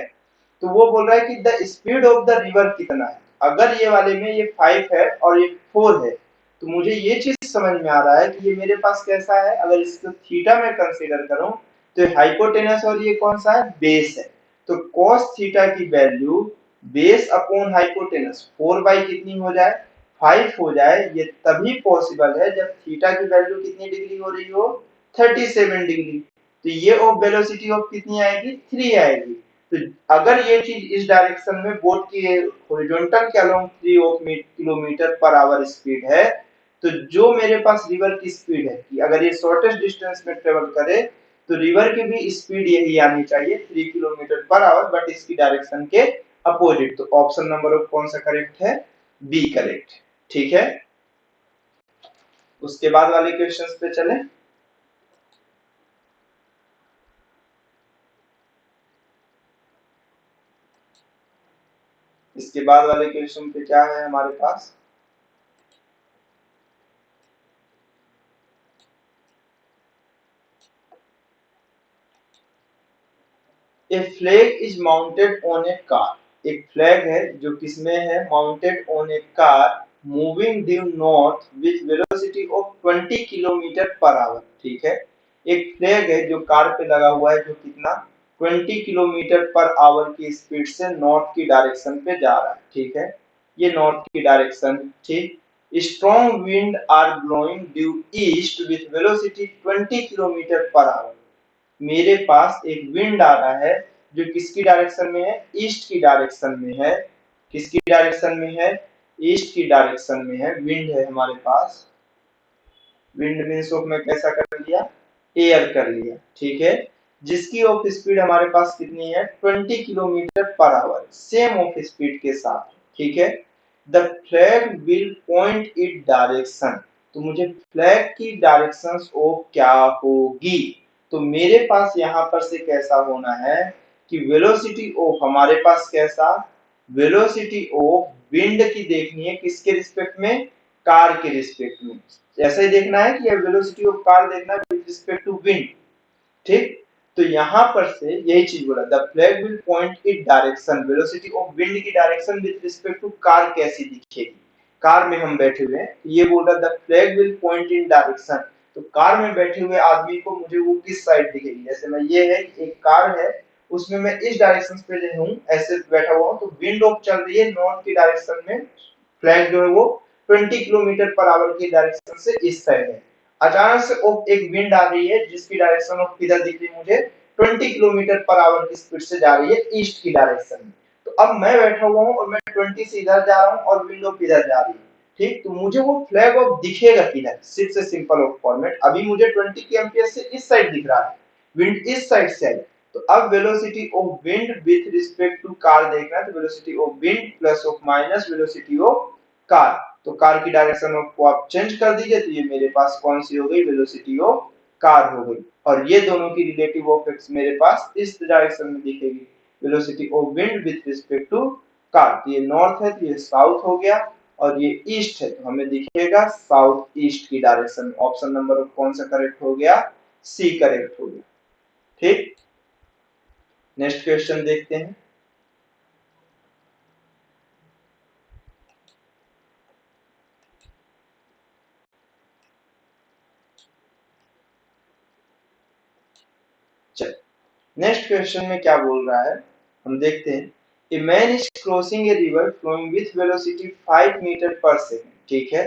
तो वो बोल रहा है कि the speed of the river कितना है। अगर ये वाले में ये 5 है और ये 4 है तो मुझे ये चीज समझ में आ रहा है कि ये मेरे पास कैसा है, अगर इसको थीटा में कंसीडर करूं तो हाइपोटेनस और ये कौन सा है, बेस है। तो cos थीटा की value base upon hypotenuse 4 by कितनी हो जाए, 5 हो जाए। ये तभी पॉसिबल है जब थीटा की वैल्यू कितनी डिग्री हो रही हो, 37 डिग्री। तो ये ऑफ वेलोसिटी ऑफ कितनी आएगी, 3 आएगी। तो अगर ये चीज इस डायरेक्शन में बोट की हॉरिजॉन्टल के along 3 of kilometre per hour speed है, तो जो मेरे पास रिवर की स्पीड है कि अगर ये शॉर्टेस्ट डिस्टेंस में ट्रेवल करे तो रिवर की भी स्पीड यही आनी चाहिए 3 किलोमीटर पर आवर, बट इसकी डायरेक्शन के अपोजिट। तो ऑप्शन नंबर ऑफ कौन सा करेक्ट है, बी करेक्ट। ठीक है, उसके बाद वाले क्वेश्चंस पे चलें। इसके बाद वाले क्वेश्चन पे क्या है हमारे पास, a flag is mounted on a car. एक फ्लैग है जो किसमें है, mounted on a car moving due north with velocity of 20 kilometre पर आवर। ठीक है, एक फ्लैग है जो कार पे लगा हुआ है जो कितना 20 किलोमीटर पर आवर की स्पीड से नॉर्थ की डायरेक्शन पे जा रहा है। ठीक है, ये नॉर्थ की डायरेक्शन। ठीक, strong wind are blowing due east with velocity 20 kilometre पर आवर। मेरे पास एक विंड आ रहा है जो किसकी डायरेक्शन में है, ईस्ट की डायरेक्शन में है। किसकी डायरेक्शन में है, ईस्ट की डायरेक्शन में है, विंड है हमारे पास। विंड मीन्स ऑफ में कैसा कर लिया, एयर कर लिया, ठीक है। जिसकी ऑफ स्पीड हमारे पास कितनी है, 20 kilometre per hour, same of speed के साथ, ठीक है। The flag will point it direction, तो मुझे फ्लैग की डायरेक्शन ऑफ क्या होगी, तो मेरे पास यहां पर से कैसा होना है कि वेलोसिटी ऑफ हमारे पास कैसा, वेलोसिटी ऑफ विंड की देखनी है किसके रिस्पेक्ट में, कार के रिस्पेक्ट में। ऐसा ही देखना है कि वेलोसिटी ऑफ कार देखना है विद रिस्पेक्ट टू विंड, ठीक। तो यहां पर से यही चीज बोला, the flag will point it direction, velocity of wind की direction with respect to car कैसी दिखेगी। कार में हम बैठे हुए हैं, ये बोल रहा the flag will point in direction, तो कार में बैठे हुए आदमी को मुझे वो किस साइड दिखेगी। जैसे मैं, ये है एक कार है, उसमें मैं इस डायरेक्शन पे हूँ, ऐसे बैठा हुआ हूँ, तो विंड ऑफ चल रही है नॉर्थ की डायरेक्शन में, फ्लैग जो है वो 20 किलोमीटर पर आवर की डायरेक्शन से इस साइड है। अचानक से एक विंड आ रही है जिसकी डायरेक्शन ऑफ किधर दिख रही है मुझे, 20 किलोमीटर पर आवर की स्पीड से जा रही है ईस्ट की डायरेक्शन में। तो अब मैं बैठा हुआ हूँ और मैं 20 से इधर जा रहा हूँ और विंड ऑफ इधर जा रही है, ठीक। तो मुझे वो फ्लैग ऑफ दिखेगा किधर, सिर्फ से सिंपल ऑफ फॉर्मेट, अभी मुझे 20 के एम्पियर से इस साइड दिख रहा है, विंड इस साइड से आई। तो अब velocity of wind with respect to car देखना है, तो velocity of wind plus of minus velocity of car, तो कार की डायरेक्शन को आप चेंज कर दीजिए, तो ये मेरे पास कौन सी हो गई, वेलोसिटी ऑफ कार हो गई। और ये दोनों की रिलेटिव ऑफ एक्स मेरे पास इस डायरेक्शन में दिखेगी, velocity of wind with respect to car. तो ये नॉर्थ है तो ये साउथ हो गया, और ये ईस्ट है तो हमें दिखेगा साउथ ईस्ट की डायरेक्शन। ऑप्शन नंबर कौन सा करेक्ट हो गया, सी करेक्ट हो गया, ठीक। नेक्स्ट क्वेश्चन देखते हैं। चल, नेक्स्ट क्वेश्चन में क्या बोल रहा है, हम देखते हैं। A man is crossing a river flowing with velocity 5 metre पर सेकंड, ठीक है।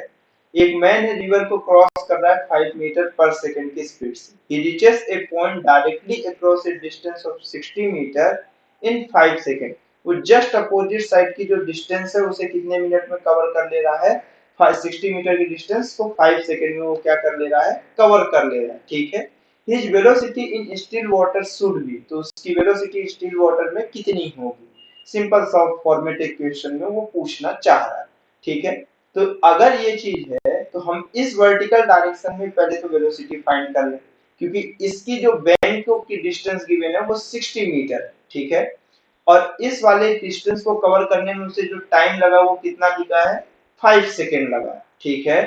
एक मैन है, रिवर को क्रॉस कर रहा है 5 मीटर पर सेकंड की स्पीड से। He reaches a point directly across a distance of 60 metre in 5 second. वो जस्ट अपोजिट साइड की जो डिस्टेंस है उसे कितने मिनट में कवर कर ले रहा है, 60 मीटर की डिस्टेंस को 5 सेकंड में वो क्या कर ले रहा है, कवर कर ले रहा है, ठीक है। His velocity in still water should be, तो उसकी वेलोसिटी स्टिल वाटर में कितनी होगी, सिंपल सा फॉर्मेट इक्वेशन में वो पूछना चाह रहा है, ठीक है। तो अगर ये चीज है तो हम इस वर्टिकल डायरेक्शन में पहले तो वेलोसिटी फाइंड कर लें, क्योंकि इसकी जो बैंक की डिस्टेंस गिवन है वो 60 मीटर है, ठीक है। और इस वाले डिस्टेंस को कवर करने में उसे जो टाइम लगा वो कितना लगा है, 5 सेकेंड लगा, ठीक है।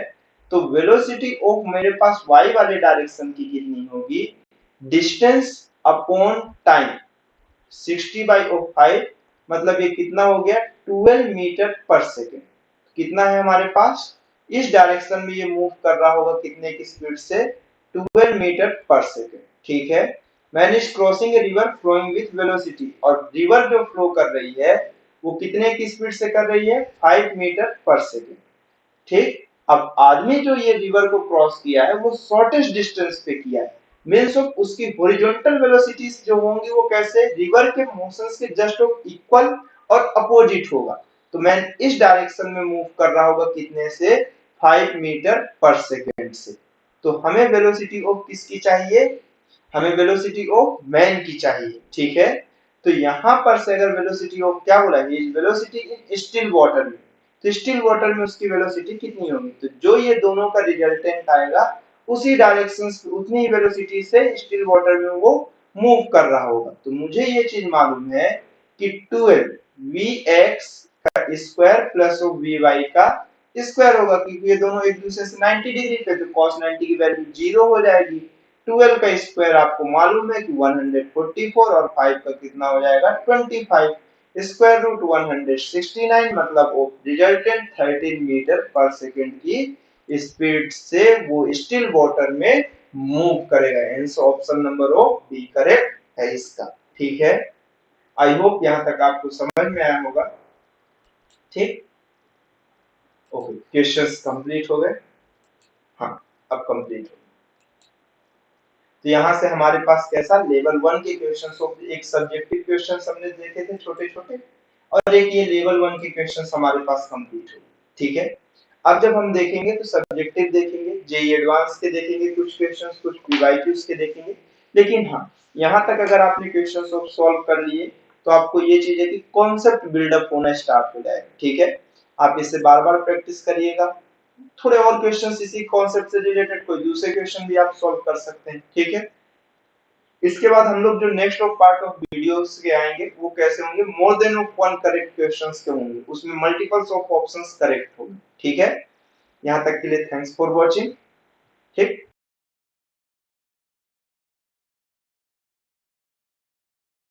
तो वेलोसिटी ऑफ मेरे पास y वाले डायरेक्शन की कितनी होगी, distance upon time, 60 by of 5, मतलब ये कितना हो गया, 12 मीटर पर सेकेंड। कितना है हमारे पास, इस डायरेक्शन में ये मूव कर रहा होगा कितने की स्पीड से, 12 मीटर पर सेकेंड, ठीक है। Man is crossing a river flowing with velocity, और रिवर जो फ्लो कर रही है वो कितने की स्पीड से कर रही है, 5 मीटर पर सेकेंड, ठीक। अब आदमी जो ये रिवर को क्रॉस किया है वो शॉर्टेस्ट डिस्टेंस पे किया है, मींस ऑफ उसकी हॉरिजॉन्टल वेलोसिटीज जो होंगी वो कैसे, रिवर के मोशंस के जस्ट इक्वल और अपोजिट होगा। तो मैं इस डायरेक्शन में मूव कर रहा होगा कितने से, 5 मीटर पर सेकेंड से। तो हमें वेलोसिटी ऑफ किसकी चाहिए, हमें वेलोसिटी ऑफ मैन की चाहिए, ठीक है। तो यहां पर से अगर वेलोसिटी ऑफ क्या बोला है, वेलोसिटी इन स्टिल वाटर में, तो स्टिल वाटर में उसकी वेलोसिटी कितनी होगी, तो जो ये दोनों का रिजल्टेंट आएगा उसी डायरेक्शन उतनी ही वेलोसिटी से स्टिल वाटर में वो मूव कर रहा होगा। तो मुझे ये चीज मालूम है कि 12 vx का स्क्वायर प्लस vy का स्क्वायर होगा, क्योंकि ये दोनों एक दूसरे से 90 डिग्री पे, तो cos 90 की वैल्यू 0 हो जाएगी। 12 का स्क्वायर आपको मालूम है कि 144, और 5 का कितना हो जाएगा, 25, स्क्वायर रूट 169, मतलब रिजल्टेंट 13 मीटर पर सेकेंड की स्पीड से वो स्टिल वाटर में मूव करेगा। Hence option number of B correct है इसका, ठीक है। आई होप यहां तक आपको समझ में आया होगा, ठीक। ओके, क्वेश्चंस कंप्लीट हो गए। हाँ, अब कंप्लीट हो। तो यहाँ से हमारे पास कैसा लेवल 1 के क्वेश्चंस हो, एक सब्जेक्टिव क्वेश्चंस हमने देखे थे छोटे छोटे, और एक ये लेवल 1 के क्वेश्चंस हमारे पास कंप्लीट हो। ठीक है, अब जब हम देखेंगे तो सब्जेक्टिव देखेंगे, जेई एडवांस के देखेंगे कुछ क्वेश्चंस, कुछ पीवाईक्यूज के देखेंगे। लेकिन हाँ, यहाँ तक अगर आपने क्वेश्चंस सॉल्व कर लिए तो आपको ये चीज है कि कॉन्सेप्ट बिल्डअप होना स्टार्ट हो जाएगा। ठीक है, आप इससे बार बार प्रैक्टिस करिएगा। थोड़े और क्वेश्चंस इसी कॉन्सेप्ट से रिलेटेड कोई दूसरे क्वेश्चन भी आप सॉल्व कर सकते हैं। ठीक है, इसके बाद हम लोग जो next of part of videos के आएंगे वो कैसे होंगे, more than of one correct questions के होंगे, उसमें मल्टीपल्स ऑफ ऑप्शंस करेक्ट होंगे। ठीक है, यहाँ तक के लिए थैंक्स फॉर वॉचिंग। ठीक।